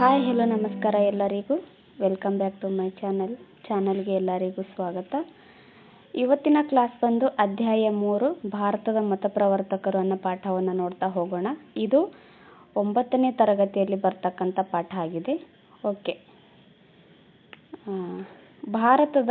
Hi hello ನಮಸ್ಕಾರ ಎಲ್ಲರಿಗೂ. Welcome back to my ಚಾನಲ್ಗೆ ಎಲ್ಲರಿಗೂ ಸ್ವಾಗತ. ಇವತ್ತಿನ ಕ್ಲಾಸ್ ಬಂದು ಅಧ್ಯಾಯ 3 ಭಾರತದ ಮತಪ್ರವರ್ತಕರು ಅನ್ನೋ ಪಾಠವನ್ನು ನೋಡ್ತಾ ಹೋಗೋಣ. ಇದು 9ನೇ ತರಗತಿಯಲ್ಲಿ ಬರ್ತಕ್ಕಂಥ ಪಾಠ ಆಗಿದೆ. ಓಕೆ, ಭಾರತದ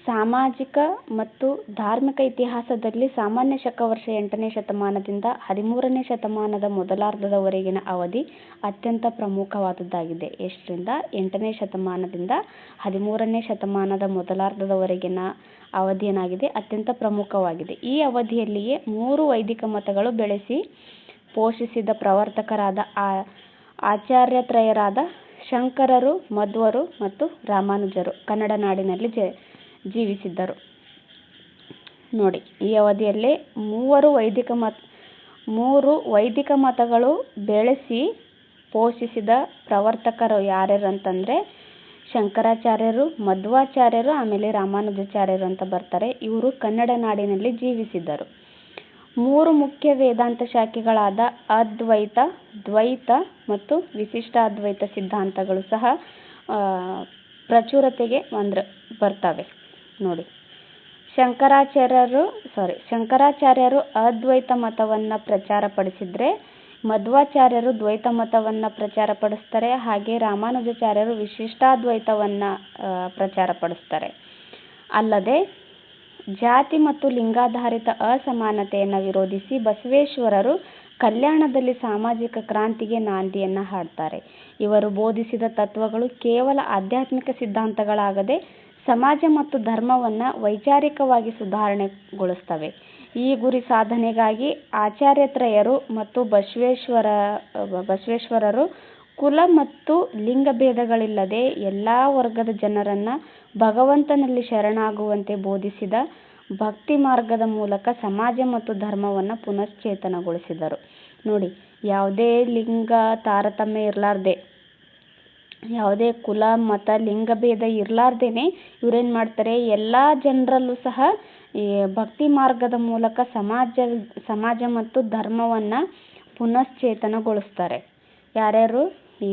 ಸಾಮಾಜಿಕ ಮತ್ತು ಧಾರ್ಮಿಕ ಇತಿಹಾಸದಲ್ಲಿ ಸಾಮಾನ್ಯ ಶಕವರ್ಷ 8ನೇ ಶತಮಾನದಿಂದ 13ನೇ ಶತಮಾನದ ಮೊದಲಾರ್ಧದವರೆಗಿನ ಅವಧಿ ಅತ್ಯಂತ ಪ್ರಮುಖವಾದದ್ದಾಗಿದೆ. ಎಷ್ಟರಿಂದ 8ನೇ ಶತಮಾನದಿಂದ 13ನೇ ಶತಮಾನದ ಮೊದಲಾರ್ಧದವರೆಗಿನ ಅವಧಿ ಏನಾಗಿದೆ, ಅತ್ಯಂತ ಪ್ರಮುಖವಾಗಿದೆ. ಈ ಅವಧಿಯಲ್ಲಿಯೇ 3 ವೈದಿಕ ಮತಗಳು ಬೆಳೆಸಿ ಪೋಷಿಸಿದ ಪ್ರವರ್ತಕರಾದ ಆಚಾರ್ಯತ್ರಯರಾದ ಶಂಕರರು, ಮಧ್ವರು ಮತ್ತು ರಾಮಾನುಜರು ಕನ್ನಡ ನಾಡಿನಲ್ಲಿ ಜೀವಿಸಿದ್ದರು. ನೋಡಿ, ಈ ಅವಧಿಯಲ್ಲಿ 3 ವೈದಿಕ ಮತಗಳು ಬೆಳೆಸಿ ಪೋಷಿಸಿದ ಪ್ರವರ್ತಕರು ಯಾರ್ಯಾರು ಅಂತಂದರೆ ಶಂಕರಾಚಾರ್ಯರು, ಮಧ್ವಾಚಾರ್ಯರು, ಆಮೇಲೆ ರಾಮಾನುಜಾಚಾರ್ಯರು ಅಂತ ಬರ್ತಾರೆ. ಇವರು ಕನ್ನಡ ನಾಡಿನಲ್ಲಿ ಜೀವಿಸಿದ್ದರು. 3 ಮುಖ್ಯ ವೇದಾಂತ ಶಾಖೆಗಳಾದ ಅದ್ವೈತ, ದ್ವೈತ ಮತ್ತು ವಿಶಿಷ್ಟಾದ್ವೈತ ಸಿದ್ಧಾಂತಗಳು ಸಹ ಪ್ರಚುರತೆಗೆ ಬರ್ತವೆ. ನೋಡಿ, ಶಂಕರಾಚಾರ್ಯರು ಅದ್ವೈತ ಮತವನ್ನು ಪ್ರಚಾರಪಡಿಸಿದರೆ ಮಧ್ವಾಚಾರ್ಯರು ದ್ವೈತ ಮತವನ್ನು ಪ್ರಚಾರಪಡಿಸ್ತಾರೆ. ಹಾಗೆ ರಾಮಾನುಜಾಚಾರ್ಯರು ವಿಶಿಷ್ಟಾದ್ವೈತವನ್ನು ಪ್ರಚಾರಪಡಿಸ್ತಾರೆ. ಅಲ್ಲದೆ ಜಾತಿ ಮತ್ತು ಲಿಂಗಾಧಾರಿತ ಅಸಮಾನತೆಯನ್ನು ವಿರೋಧಿಸಿ ಬಸವೇಶ್ವರರು ಕಲ್ಯಾಣದಲ್ಲಿ ಸಾಮಾಜಿಕ ಕ್ರಾಂತಿಗೆ ನಾಂದಿಯನ್ನು ಹಾಡ್ತಾರೆ. ಇವರು ಬೋಧಿಸಿದ ತತ್ವಗಳು ಕೇವಲ ಆಧ್ಯಾತ್ಮಿಕ ಸಿದ್ಧಾಂತಗಳಾಗದೆ ಸಮಾಜ ಮತ್ತು ಧರ್ಮವನ್ನು ವೈಚಾರಿಕವಾಗಿ ಸುಧಾರಣೆಗೊಳಿಸ್ತವೆ. ಈ ಗುರಿ ಸಾಧನೆಗಾಗಿ ಆಚಾರ್ಯತ್ರಯರು ಮತ್ತು ಬಸವೇಶ್ವರರು ಕುಲ ಮತ್ತು ಲಿಂಗಭೇದಗಳಿಲ್ಲದೆ ಎಲ್ಲ ವರ್ಗದ ಜನರನ್ನು ಭಗವಂತನಲ್ಲಿ ಶರಣಾಗುವಂತೆ ಬೋಧಿಸಿದ ಭಕ್ತಿ ಮಾರ್ಗದ ಮೂಲಕ ಸಮಾಜ ಮತ್ತು ಧರ್ಮವನ್ನು ಪುನಶ್ಚೇತನಗೊಳಿಸಿದರು. ನೋಡಿ, ಯಾವುದೇ ಲಿಂಗ ತಾರತಮ್ಯ ಇರಲಾರ್ದೆ, ಯಾವುದೇ ಕುಲ ಮತ ಲಿಂಗಭೇದ ಇರಲಾರ್ದೇನೆ ಇವರೇನು ಮಾಡ್ತಾರೆ, ಎಲ್ಲ ಜನರಲ್ಲೂ ಸಹ ಈ ಭಕ್ತಿ ಮಾರ್ಗದ ಮೂಲಕ ಸಮಾಜ ಮತ್ತು ಧರ್ಮವನ್ನು ಪುನಶ್ಚೇತನಗೊಳಿಸ್ತಾರೆ. ಯಾರ್ಯಾರು? ಈ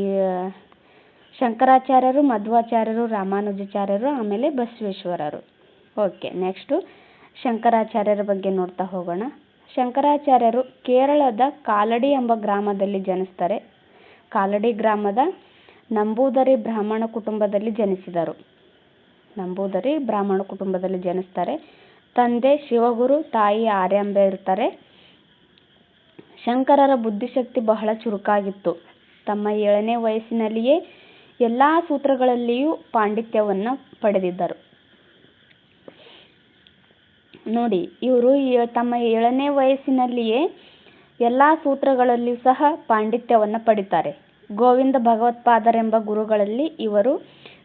ಶಂಕರಾಚಾರ್ಯರು, ಮಧ್ವಾಚಾರ್ಯರು, ರಾಮಾನುಜಾಚಾರ್ಯರು, ಆಮೇಲೆ ಬಸವೇಶ್ವರರು. ಓಕೆ, ನೆಕ್ಸ್ಟು ಶಂಕರಾಚಾರ್ಯರ ಬಗ್ಗೆ ನೋಡ್ತಾ ಹೋಗೋಣ. ಶಂಕರಾಚಾರ್ಯರು ಕೇರಳದ ಕಾಲಡಿ ಎಂಬ ಗ್ರಾಮದಲ್ಲಿ ಜನಿಸ್ತಾರೆ. ಕಾಲಡಿ ಗ್ರಾಮದ ನಂಬೂದರಿ ಬ್ರಾಹ್ಮಣ ಕುಟುಂಬದಲ್ಲಿ ಜನಿಸ್ತಾರೆ. ತಂದೆ ಶಿವಗುರು, ತಾಯಿ ಆರ್ಯಾಂಬೆ ಇರ್ತಾರೆ. ಶಂಕರರ ಬುದ್ಧಿಶಕ್ತಿ ಬಹಳ ಚುರುಕಾಗಿತ್ತು. ತಮ್ಮ 7ನೇ ವಯಸ್ಸಿನಲ್ಲಿಯೇ ಎಲ್ಲ ಸೂತ್ರಗಳಲ್ಲಿಯೂ ಪಾಂಡಿತ್ಯವನ್ನು ಪಡೆದಿದ್ದರು. ನೋಡಿ, ಇವರು ತಮ್ಮ 7ನೇ ವಯಸ್ಸಿನಲ್ಲಿಯೇ ಎಲ್ಲ ಸೂತ್ರಗಳಲ್ಲಿಯೂ ಸಹ ಪಾಂಡಿತ್ಯವನ್ನು ಪಡಿತಾರೆ. ಗೋವಿಂದ ಭಗವತ್ಪಾದರೆಂಬ ಗುರುಗಳಲ್ಲಿ ಇವರು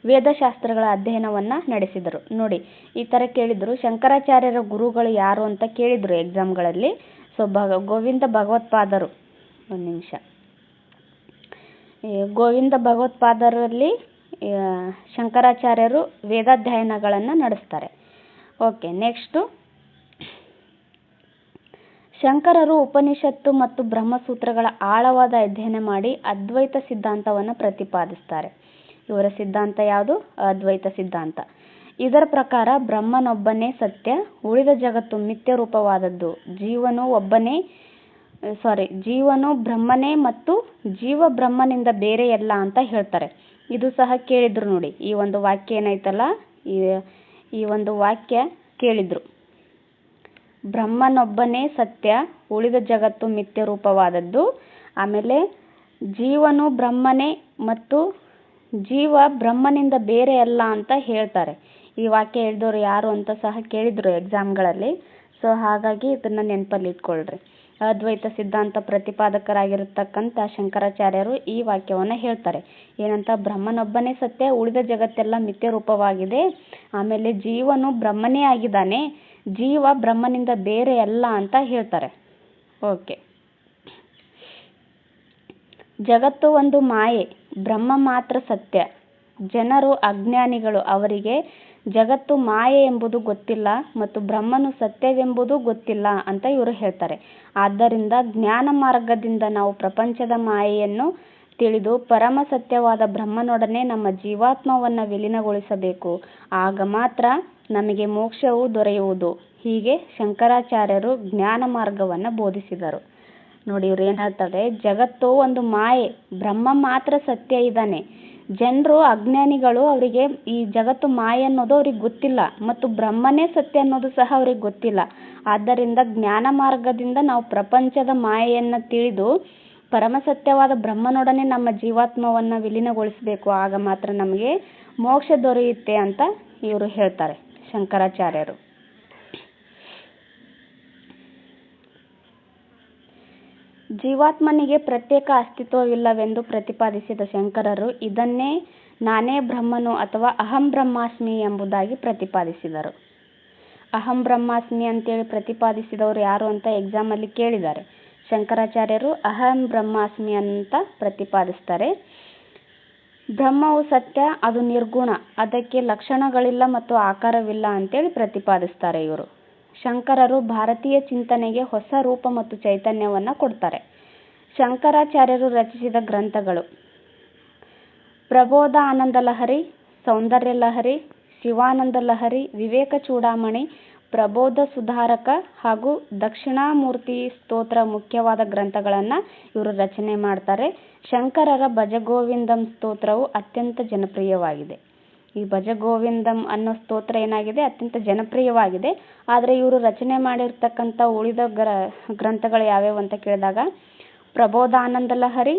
ವೇದಶಾಸ್ತ್ರಗಳ ಅಧ್ಯಯನವನ್ನು ನಡೆಸಿದರು. ನೋಡಿ, ಈ ಥರ ಕೇಳಿದರು, ಶಂಕರಾಚಾರ್ಯರ ಗುರುಗಳು ಯಾರು ಅಂತ ಕೇಳಿದರು ಎಕ್ಸಾಮ್ಗಳಲ್ಲಿ. ಸೊ ಗೋವಿಂದ ಭಗವತ್ಪಾದರು, ಒಂದು ನಿಮಿಷ, ಗೋವಿಂದ ಭಗವತ್ಪಾದರಲ್ಲಿ ಶಂಕರಾಚಾರ್ಯರು ವೇದಾಧ್ಯಯನಗಳನ್ನು ನಡೆಸ್ತಾರೆ. ಓಕೆ, ನೆಕ್ಸ್ಟು ಶಂಕರರು ಉಪನಿಷತ್ತು ಮತ್ತು ಬ್ರಹ್ಮಸೂತ್ರಗಳ ಆಳವಾದ ಅಧ್ಯಯನ ಮಾಡಿ ಅದ್ವೈತ ಸಿದ್ಧಾಂತವನ್ನು ಪ್ರತಿಪಾದಿಸ್ತಾರೆ. ಇವರ ಸಿದ್ಧಾಂತ ಯಾವುದು? ಅದ್ವೈತ ಸಿದ್ಧಾಂತ. ಇದರ ಪ್ರಕಾರ ಬ್ರಹ್ಮನೊಬ್ಬನೇ ಸತ್ಯ, ಉಳಿದ ಜಗತ್ತು ಮಿಥ್ಯ ರೂಪವಾದದ್ದು, ಜೀವನು ಬ್ರಹ್ಮನೇ ಮತ್ತು ಜೀವ ಬ್ರಹ್ಮನಿಂದ ಬೇರೆಯಲ್ಲ ಅಂತ ಹೇಳ್ತಾರೆ. ಇದು ಸಹ ಕೇಳಿದ್ರು. ನೋಡಿ, ಈ ಒಂದು ವಾಕ್ಯ ಏನೈತಲ್ಲ, ಈ ಒಂದು ವಾಕ್ಯ ಕೇಳಿದ್ರು. ಬ್ರಹ್ಮನೊಬ್ಬನೇ ಸತ್ಯ, ಉಳಿದ ಜಗತ್ತು ಮಿಥ್ಯ ರೂಪವಾದದ್ದು, ಆಮೇಲೆ ಜೀವನು ಬ್ರಹ್ಮನೇ ಮತ್ತು ಜೀವ ಬ್ರಹ್ಮನಿಂದ ಬೇರೆ ಅಲ್ಲ ಅಂತ ಹೇಳ್ತಾರೆ. ಈ ವಾಕ್ಯ ಹೇಳಿದವರು ಯಾರು ಅಂತ ಸಹ ಕೇಳಿದ್ರು ಎಕ್ಸಾಮ್ಗಳಲ್ಲಿ. ಸೊ ಹಾಗಾಗಿ ಇದನ್ನು ನೆನಪಲ್ಲಿ ಇಟ್ಕೊಳ್ರಿ. ಅದ್ವೈತ ಸಿದ್ಧಾಂತ ಪ್ರತಿಪಾದಕರಾಗಿರತಕ್ಕಂಥ ಶಂಕರಾಚಾರ್ಯರು ಈ ವಾಕ್ಯವನ್ನು ಹೇಳ್ತಾರೆ. ಏನಂತ? ಬ್ರಹ್ಮನೊಬ್ಬನೇ ಸತ್ಯ, ಉಳಿದ ಜಗತ್ತೆಲ್ಲ ಮಿಥ್ಯ ರೂಪವಾಗಿದೆ, ಆಮೇಲೆ ಜೀವನು ಬ್ರಹ್ಮನೇ ಆಗಿದ್ದಾನೆ, ಜೀವ ಬ್ರಹ್ಮನಿಂದ ಬೇರೆ ಅಲ್ಲ ಅಂತ ಹೇಳ್ತಾರೆ. ಓಕೆ, ಜಗತ್ತು ಒಂದು ಮಾಯೆ, ಬ್ರಹ್ಮ ಮಾತ್ರ ಸತ್ಯ. ಜನರು ಅಜ್ಞಾನಿಗಳು, ಅವರಿಗೆ ಜಗತ್ತು ಮಾಯೆ ಎಂಬುದು ಗೊತ್ತಿಲ್ಲ ಮತ್ತು ಬ್ರಹ್ಮನು ಸತ್ಯವೆಂಬುದು ಗೊತ್ತಿಲ್ಲ ಅಂತ ಇವರು ಹೇಳ್ತಾರೆ. ಆದ್ದರಿಂದ ಜ್ಞಾನ ಮಾರ್ಗದಿಂದ ನಾವು ಪ್ರಪಂಚದ ಮಾಯೆಯನ್ನು ತಿಳಿದು ಪರಮ ಸತ್ಯವಾದ ಬ್ರಹ್ಮನೊಡನೆ ನಮ್ಮ ಜೀವಾತ್ಮವನ್ನು ವಿಲೀನಗೊಳಿಸಬೇಕು. ಆಗ ಮಾತ್ರ ನಮಗೆ ಮೋಕ್ಷವು ದೊರೆಯುವುದು. ಹೀಗೆ ಶಂಕರಾಚಾರ್ಯರು ಜ್ಞಾನ ಮಾರ್ಗವನ್ನು ಬೋಧಿಸಿದರು. ನೋಡಿ, ಇವ್ರು ಏನು ಹೇಳ್ತಾರೆ, ಜಗತ್ತು ಒಂದು ಮಾಯೆ, ಬ್ರಹ್ಮ ಮಾತ್ರ ಸತ್ಯ ಇದ್ದಾನೆ. ಜನರು ಅಜ್ಞಾನಿಗಳು, ಅವರಿಗೆ ಈ ಜಗತ್ತು ಮಾಯೆ ಅನ್ನೋದು ಅವ್ರಿಗೆ ಗೊತ್ತಿಲ್ಲ ಮತ್ತು ಬ್ರಹ್ಮನೇ ಸತ್ಯ ಅನ್ನೋದು ಸಹ ಅವ್ರಿಗೆ ಗೊತ್ತಿಲ್ಲ. ಆದ್ದರಿಂದ ಜ್ಞಾನ ಮಾರ್ಗದಿಂದ ನಾವು ಪ್ರಪಂಚದ ಮಾಯೆಯನ್ನು ತಿಳಿದು ಪರಮಸತ್ಯವಾದ ಬ್ರಹ್ಮನೊಡನೆ ನಮ್ಮ ಜೀವಾತ್ಮವನ್ನು ವಿಲೀನಗೊಳಿಸಬೇಕು. ಆಗ ಮಾತ್ರ ನಮಗೆ ಮೋಕ್ಷ ದೊರೆಯುತ್ತೆ ಅಂತ ಇವರು ಹೇಳ್ತಾರೆ, ಶಂಕರಾಚಾರ್ಯರು. ಜೀವಾತ್ಮನಿಗೆ ಪ್ರತ್ಯೇಕ ಅಸ್ತಿತ್ವವಿಲ್ಲವೆಂದು ಪ್ರತಿಪಾದಿಸಿದ ಶಂಕರರು ಇದನ್ನೇ ನಾನೇ ಬ್ರಹ್ಮನು ಅಥವಾ ಅಹಂ ಬ್ರಹ್ಮಾಸ್ಮಿ ಎಂಬುದಾಗಿ ಪ್ರತಿಪಾದಿಸಿದರು. ಅಹಂ ಬ್ರಹ್ಮಾಸ್ಮಿ ಅಂತೇಳಿ ಪ್ರತಿಪಾದಿಸಿದವರು ಯಾರು ಅಂತ ಎಕ್ಸಾಮಲ್ಲಿ ಕೇಳಿದ್ದಾರೆ. ಶಂಕರಾಚಾರ್ಯರು ಅಹಂ ಬ್ರಹ್ಮಾಸ್ಮಿ ಅಂತ ಪ್ರತಿಪಾದಿಸ್ತಾರೆ. ಬ್ರಹ್ಮವು ಸತ್ಯ, ಅದು ನಿರ್ಗುಣ, ಅದಕ್ಕೆ ಲಕ್ಷಣಗಳಿಲ್ಲ ಮತ್ತು ಆಕಾರವಿಲ್ಲ ಅಂತೇಳಿ ಪ್ರತಿಪಾದಿಸ್ತಾರೆ ಇವರು. ಶಂಕರರು ಭಾರತೀಯ ಚಿಂತನೆಗೆ ಹೊಸ ರೂಪ ಮತ್ತು ಚೈತನ್ಯವನ್ನು ಕೊಡ್ತಾರೆ. ಶಂಕರಾಚಾರ್ಯರು ರಚಿಸಿದ ಗ್ರಂಥಗಳು: ಪ್ರಬೋಧ ಆನಂದ ಲಹರಿ, ಸೌಂದರ್ಯ ಲಹರಿ, ಶಿವಾನಂದ ಲಹರಿ, ವಿವೇಕ ಚೂಡಾಮಣಿ, ಪ್ರಬೋಧ ಸುಧಾರಕ ಹಾಗೂ ದಕ್ಷಿಣಾಮೂರ್ತಿ ಸ್ತೋತ್ರ ಮುಖ್ಯವಾದ ಗ್ರಂಥಗಳನ್ನು ಇವರು ರಚನೆ ಮಾಡ್ತಾರೆ. ಶಂಕರರ ಭಜಗೋವಿಂದಂ ಸ್ತೋತ್ರವು ಅತ್ಯಂತ ಜನಪ್ರಿಯವಾಗಿದೆ. ಈ ಭಜಗೋವಿಂದಂ ಅನ್ನೋ ಸ್ತೋತ್ರ ಏನಾಗಿದೆ, ಅತ್ಯಂತ ಜನಪ್ರಿಯವಾಗಿದೆ. ಆದರೆ ಇವರು ರಚನೆ ಮಾಡಿರ್ತಕ್ಕಂಥ ಉಳಿದ ಗ್ರಂಥಗಳು ಯಾವ್ಯಾವು ಅಂತ ಕೇಳಿದಾಗ ಪ್ರಬೋಧಾನಂದ ಲಹರಿ,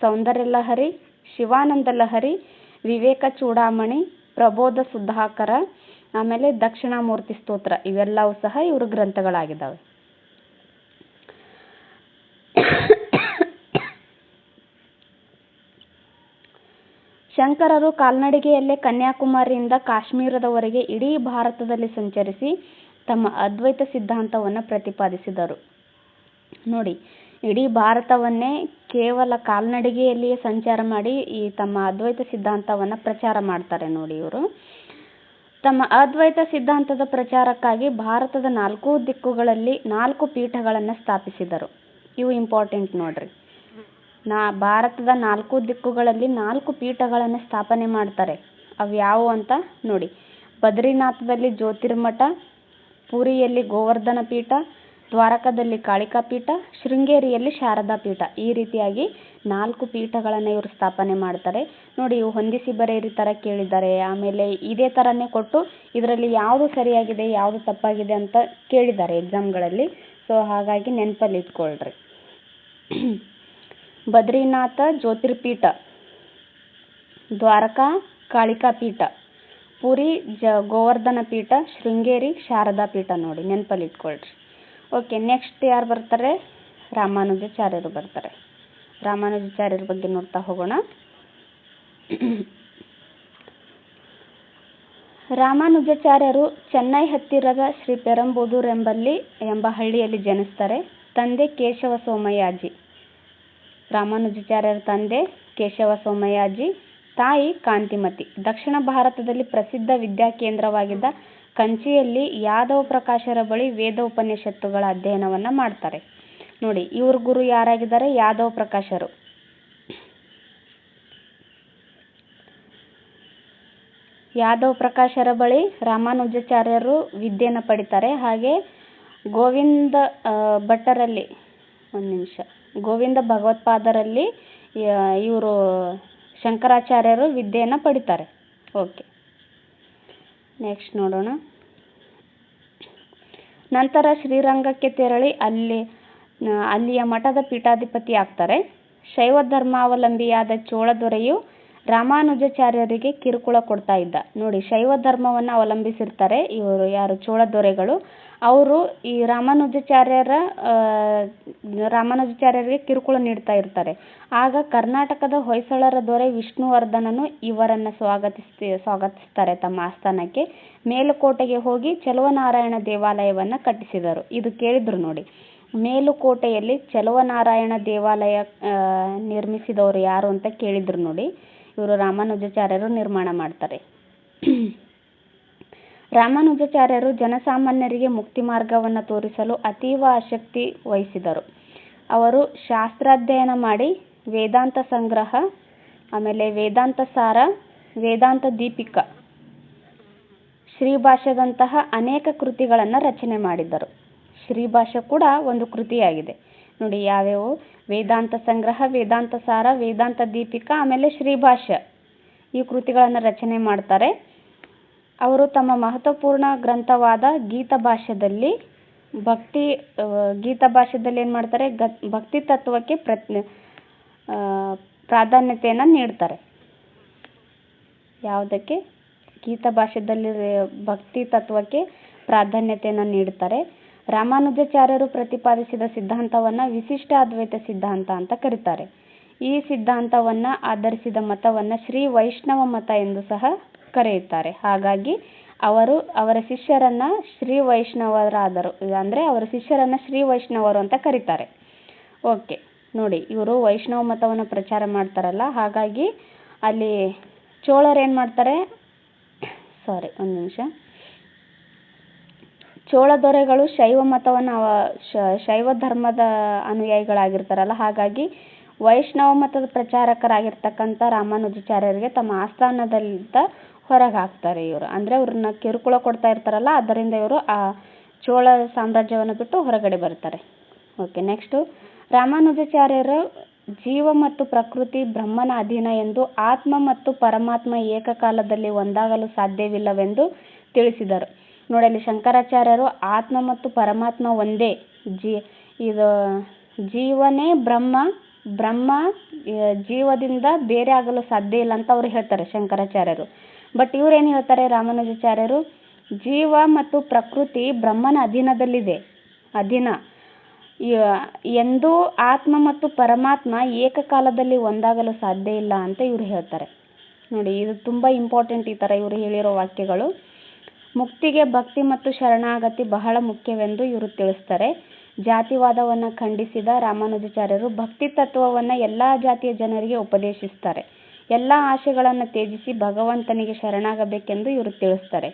ಸೌಂದರ್ಯ ಲಹರಿ, ಶಿವಾನಂದ ಲಹರಿ, ವಿವೇಕ ಚೂಡಾಮಣಿ, ಪ್ರಬೋಧ ಸುಧಾಕರ, ಆಮೇಲೆ ದಕ್ಷಿಣಾಮೂರ್ತಿ ಸ್ತೋತ್ರ, ಇವೆಲ್ಲವೂ ಸಹ ಇವರು ಗ್ರಂಥಗಳಾಗಿದ್ದಾವೆ. ಶಂಕರರು ಕಾಲ್ನಡಿಗೆಯಲ್ಲೇ ಕನ್ಯಾಕುಮಾರಿಯಿಂದ ಕಾಶ್ಮೀರದವರೆಗೆ ಇಡೀ ಭಾರತದಲ್ಲಿ ಸಂಚರಿಸಿ ತಮ್ಮ ಅದ್ವೈತ ಸಿದ್ಧಾಂತವನ್ನು ಪ್ರತಿಪಾದಿಸಿದರು. ನೋಡಿ, ಇಡೀ ಭಾರತವನ್ನೇ ಕೇವಲ ಕಾಲ್ನಡಿಗೆಯಲ್ಲಿಯೇ ಸಂಚಾರ ಮಾಡಿ ಈ ತಮ್ಮ ಅದ್ವೈತ ಸಿದ್ಧಾಂತವನ್ನು ಪ್ರಚಾರ ಮಾಡ್ತಾರೆ. ನೋಡಿ, ಇವರು ತಮ್ಮ ಅದ್ವೈತ ಸಿದ್ಧಾಂತದ ಪ್ರಚಾರಕ್ಕಾಗಿ ಭಾರತದ 4 ದಿಕ್ಕುಗಳಲ್ಲಿ 4 ಪೀಠಗಳನ್ನು ಸ್ಥಾಪಿಸಿದರು. ಇವು ಇಂಪಾರ್ಟೆಂಟ್ ನೋಡ್ರಿ. ಭಾರತದ 4 ದಿಕ್ಕುಗಳಲ್ಲಿ 4 ಪೀಠಗಳನ್ನು ಸ್ಥಾಪನೆ ಮಾಡ್ತಾರೆ. ಅವು ಯಾವುವು ಅಂತ ನೋಡಿ: ಬದ್ರಿನಾಥದಲ್ಲಿ ಜ್ಯೋತಿರ್ಮಠ, ಪುರಿಯಲ್ಲಿ ಗೋವರ್ಧನ ಪೀಠ, ದ್ವಾರಕದಲ್ಲಿ ಕಾಳಿಕಾ ಪೀಠ, ಶೃಂಗೇರಿಯಲ್ಲಿ ಶಾರದಾ ಪೀಠ. ಈ ರೀತಿಯಾಗಿ 4 ಪೀಠಗಳನ್ನು ಇವರು ಸ್ಥಾಪನೆ ಮಾಡ್ತಾರೆ. ನೋಡಿ, ಇವು ಹೊಂದಿಸಿ ಬರೆಯಿರಿ ಥರ ಕೇಳಿದ್ದಾರೆ. ಆಮೇಲೆ ಇದೇ ಥರನೇ ಕೊಟ್ಟು ಇದರಲ್ಲಿ ಯಾವುದು ಸರಿಯಾಗಿದೆ ಯಾವುದು ತಪ್ಪಾಗಿದೆ ಅಂತ ಕೇಳಿದ್ದಾರೆ ಎಕ್ಸಾಮ್ಗಳಲ್ಲಿ. ಸೊ ಹಾಗಾಗಿ ನೆನಪಲ್ಲಿ ಇಟ್ಕೊಳ್ರಿ. ಬದ್ರಿನಾಥ ಜ್ಯೋತಿರ್ಪೀಠ, ದ್ವಾರಕಾ ಕಾಳಿಕಾ ಪೀಠ, ಪುರಿ ಗೋವರ್ಧನ ಪೀಠ, ಶೃಂಗೇರಿ ಶಾರದಾ ಪೀಠ. ನೋಡಿ, ನೆನಪಲ್ಲಿ ಇಟ್ಕೊಳ್ರಿ. ಓಕೆ, ನೆಕ್ಸ್ಟ್ ಯಾರು ಬರ್ತಾರೆ? ರಾಮಾನುಜಾಚಾರ್ಯರು ಬರ್ತಾರೆ. ರಾಮಾನುಜಾಚಾರ್ಯರ ಬಗ್ಗೆ ನೋಡ್ತಾ ಹೋಗೋಣ. ರಾಮಾನುಜಾಚಾರ್ಯರು ಚೆನ್ನೈ ಹತ್ತಿರದ ಶ್ರೀ ಪೆರಂಬೂದೂರ್ ಎಂಬ ಹಳ್ಳಿಯಲ್ಲಿ ಜನಿಸ್ತಾರೆ. ತಂದೆ ಕೇಶವ ಸೋಮಯಾಜಿ. ರಾಮಾನುಜಾಚಾರ್ಯರ ತಂದೆ ಕೇಶವ ಸೋಮಯಾಜಿ, ತಾಯಿ ಕಾಂತಿಮತಿ. ದಕ್ಷಿಣ ಭಾರತದಲ್ಲಿ ಪ್ರಸಿದ್ಧ ವಿದ್ಯಾಕೇಂದ್ರವಾಗಿದ್ದ ಕಂಚಿಯಲ್ಲಿ ಯಾದವ ಪ್ರಕಾಶರ ಬಳಿ ವೇದ ಉಪನಿಷತ್ತುಗಳ ಅಧ್ಯಯನವನ್ನು ಮಾಡ್ತಾರೆ. ನೋಡಿ, ಇವ್ರ ಗುರು ಯಾರಾಗಿದ್ದಾರೆ? ಯಾದವ ಪ್ರಕಾಶರು. ಯಾದವ ಪ್ರಕಾಶರ ಬಳಿ ರಾಮಾನುಜಾಚಾರ್ಯರು ವಿದ್ಯೆಯನ್ನು ಪಡಿತಾರೆ. ಹಾಗೆ ಗೋವಿಂದ ಭಟ್ಟರಲ್ಲಿ ಗೋವಿಂದ ಭಗವತ್ಪಾದರಲ್ಲಿ ಇವರು ಶಂಕರಾಚಾರ್ಯರು ವಿದ್ಯೆಯನ್ನು ಪಡಿತಾರೆ. ಓಕೆ, ನೆಕ್ಸ್ಟ್ ನೋಡೋಣ. ನಂತರ ಶ್ರೀರಂಗಕ್ಕೆ ತೆರಳಿ ಅಲ್ಲಿಯ ಮಠದ ಪೀಠಾಧಿಪತಿ ಆಗ್ತಾರೆ. ಶೈವ ಧರ್ಮಾವಲಂಬಿಯಾದ ಚೋಳ ದೊರೆಯು ರಾಮಾನುಜಾಚಾರ್ಯರಿಗೆ ಕಿರುಕುಳ ಕೊಡ್ತಾ ಇದ್ದ. ನೋಡಿ, ಶೈವ ಧರ್ಮವನ್ನು ಅವಲಂಬಿಸಿರ್ತಾರೆ ಇವರು, ಯಾರು? ಚೋಳ ದೊರೆಗಳು. ಅವರು ಈ ರಾಮಾನುಜಾಚಾರ್ಯರಿಗೆ ಕಿರುಕುಳ ನೀಡ್ತಾ ಇರ್ತಾರೆ. ಆಗ ಕರ್ನಾಟಕದ ಹೊಯ್ಸಳರ ದೊರೆ ವಿಷ್ಣುವರ್ಧನನು ಇವರನ್ನು ಸ್ವಾಗತಿಸ್ತಾರೆ ತಮ್ಮ ಆಸ್ಥಾನಕ್ಕೆ. ಮೇಲುಕೋಟೆಗೆ ಹೋಗಿ ಚಲುವನಾರಾಯಣ ದೇವಾಲಯವನ್ನು ಕಟ್ಟಿಸಿದರು. ಇದು ಕೇಳಿದ್ರು ನೋಡಿ, ಮೇಲುಕೋಟೆಯಲ್ಲಿ ಚಲುವನಾರಾಯಣ ದೇವಾಲಯ ನಿರ್ಮಿಸಿದವರು ಯಾರು ಅಂತ ಕೇಳಿದ್ರು ನೋಡಿ. ಇವರು ರಾಮಾನುಜಾಚಾರ್ಯರು ನಿರ್ಮಾಣ ಮಾಡ್ತಾರೆ. ರಾಮಾನುಜಾಚಾರ್ಯರು ಜನಸಾಮಾನ್ಯರಿಗೆ ಮುಕ್ತಿ ಮಾರ್ಗವನ್ನು ತೋರಿಸಲು ಅತೀವ ಆಸಕ್ತಿ ವಹಿಸಿದರು. ಅವರು ಶಾಸ್ತ್ರಾಧ್ಯಯನ ಮಾಡಿ ವೇದಾಂತ ಸಂಗ್ರಹ, ಆಮೇಲೆ ವೇದಾಂತ ಸಾರ, ವೇದಾಂತ ದೀಪಿಕಾ, ಶ್ರೀಭಾಷ್ಯದಂತಹ ಅನೇಕ ಕೃತಿಗಳನ್ನು ರಚನೆ ಮಾಡಿದ್ದರು. ಶ್ರೀಭಾಷ್ಯ ಕೂಡ ಒಂದು ಕೃತಿಯಾಗಿದೆ. ನೋಡಿ ಯಾವ್ಯಾವು: ವೇದಾಂತ ಸಂಗ್ರಹ, ವೇದಾಂತ ಸಾರ, ವೇದಾಂತ ದೀಪಿಕಾ, ಆಮೇಲೆ ಶ್ರೀಭಾಷ್ಯ, ಈ ಕೃತಿಗಳನ್ನು ರಚನೆ ಮಾಡ್ತಾರೆ. ಅವರು ತಮ್ಮ ಮಹತ್ವಪೂರ್ಣ ಗ್ರಂಥವಾದ ಗೀತಭಾಷ್ಯದಲ್ಲಿ ಏನು ಮಾಡ್ತಾರೆ, ಭಕ್ತಿ ತತ್ವಕ್ಕೆ ಪ್ರಾಧಾನ್ಯತೆಯನ್ನು ನೀಡ್ತಾರೆ. ಯಾವುದಕ್ಕೆ? ಗೀತಭಾಷ್ಯದಲ್ಲಿ ಭಕ್ತಿ ತತ್ವಕ್ಕೆ ಪ್ರಾಧಾನ್ಯತೆಯನ್ನು ನೀಡುತ್ತಾರೆ. ರಾಮಾನುಜಾಚಾರ್ಯರು ಪ್ರತಿಪಾದಿಸಿದ ಸಿದ್ಧಾಂತವನ್ನು ವಿಶಿಷ್ಟ ಅದ್ವೈತ ಸಿದ್ಧಾಂತ ಅಂತ ಕರೀತಾರೆ. ಈ ಸಿದ್ಧಾಂತವನ್ನು ಆಧರಿಸಿದ ಮತವನ್ನು ಶ್ರೀ ವೈಷ್ಣವ ಮತ ಎಂದು ಸಹ ಕರೆಯುತ್ತಾರೆ. ಹಾಗಾಗಿ ಅವರ ಶಿಷ್ಯರನ್ನ ಶ್ರೀ ವೈಷ್ಣವರಾದರು, ಅಂದರೆ ಅವರ ಶಿಷ್ಯರನ್ನ ಶ್ರೀ ವೈಷ್ಣವರು ಅಂತ ಕರೀತಾರೆ. ಓಕೆ, ನೋಡಿ ಇವರು ವೈಷ್ಣವ ಮತವನ್ನು ಪ್ರಚಾರ ಮಾಡ್ತಾರಲ್ಲ, ಹಾಗಾಗಿ ಅಲ್ಲಿ ಚೋಳರು ಏನು ಮಾಡ್ತಾರೆ, ಚೋಳ ದೊರೆಗಳು ಶೈವ ಮತವನ್ನು ಶೈವ ಧರ್ಮದ ಅನುಯಾಯಿಗಳಾಗಿರ್ತಾರಲ್ಲ, ಹಾಗಾಗಿ ವೈಷ್ಣವ ಮತದ ಪ್ರಚಾರಕರಾಗಿರ್ತಕ್ಕಂಥ ರಾಮಾನುಜಾಚಾರ್ಯರಿಗೆ ತಮ್ಮ ಆಸ್ಥಾನದಿಂದ ಹೊರಗೆ ಹಾಕ್ತಾರೆ ಇವರು. ಅಂದರೆ ಅವ್ರನ್ನ ಕಿರುಕುಳ ಕೊಡ್ತಾ ಇರ್ತಾರಲ್ಲ, ಅದರಿಂದ ಇವರು ಆ ಚೋಳ ಸಾಮ್ರಾಜ್ಯವನ್ನು ಬಿಟ್ಟು ಹೊರಗಡೆ ಬರ್ತಾರೆ. ಓಕೆ, ನೆಕ್ಸ್ಟು ರಾಮಾನುಜಾಚಾರ್ಯರು ಜೀವ ಮತ್ತು ಪ್ರಕೃತಿ ಬ್ರಹ್ಮನ ಅಧೀನ ಎಂದು, ಆತ್ಮ ಮತ್ತು ಪರಮಾತ್ಮ ಏಕಕಾಲದಲ್ಲಿ ಒಂದಾಗಲು ಸಾಧ್ಯವಿಲ್ಲವೆಂದು ತಿಳಿಸಿದರು. ನೋಡಿ, ಅಲ್ಲಿ ಶಂಕರಾಚಾರ್ಯರು ಆತ್ಮ ಮತ್ತು ಪರಮಾತ್ಮ ಒಂದೇ, ಇದು ಜೀವನೇ ಬ್ರಹ್ಮ ಜೀವದಿಂದ ಬೇರೆ ಆಗಲು ಸಾಧ್ಯ ಇಲ್ಲ ಅಂತ ಅವ್ರು ಹೇಳ್ತಾರೆ ಶಂಕರಾಚಾರ್ಯರು. ಬಟ್ ಇವ್ರೇನು ಹೇಳ್ತಾರೆ ರಾಮಾನುಜಾಚಾರ್ಯರು, ಜೀವ ಮತ್ತು ಪ್ರಕೃತಿ ಬ್ರಹ್ಮನ ಅಧೀನದಲ್ಲಿದೆ, ಎಂದೂ ಆತ್ಮ ಮತ್ತು ಪರಮಾತ್ಮ ಏಕಕಾಲದಲ್ಲಿ ಒಂದಾಗಲು ಸಾಧ್ಯ ಇಲ್ಲ ಅಂತ ಇವರು ಹೇಳ್ತಾರೆ. ನೋಡಿ, ಇದು ತುಂಬ ಇಂಪಾರ್ಟೆಂಟ್ ಈ ಥರ ಇವರು ಹೇಳಿರೋ ವಾಕ್ಯಗಳು. ಮುಕ್ತಿಗೆ ಭಕ್ತಿ ಮತ್ತು ಶರಣಾಗತಿ ಬಹಳ ಮುಖ್ಯವೆಂದು ಇವರು ತಿಳಿಸ್ತಾರೆ. ಜಾತಿವಾದವನ್ನು ಖಂಡಿಸಿದ ರಾಮಾನುಜಾಚಾರ್ಯರು ಭಕ್ತಿ ತತ್ವವನ್ನು ಎಲ್ಲ ಜಾತಿಯ ಜನರಿಗೆ ಉಪದೇಶಿಸ್ತಾರೆ. ಎಲ್ಲ ಆಶೆಗಳನ್ನು ತ್ಯಜಿಸಿ ಭಗವಂತನಿಗೆ ಶರಣಾಗಬೇಕೆಂದು ಇವರು ತಿಳಿಸ್ತಾರೆ.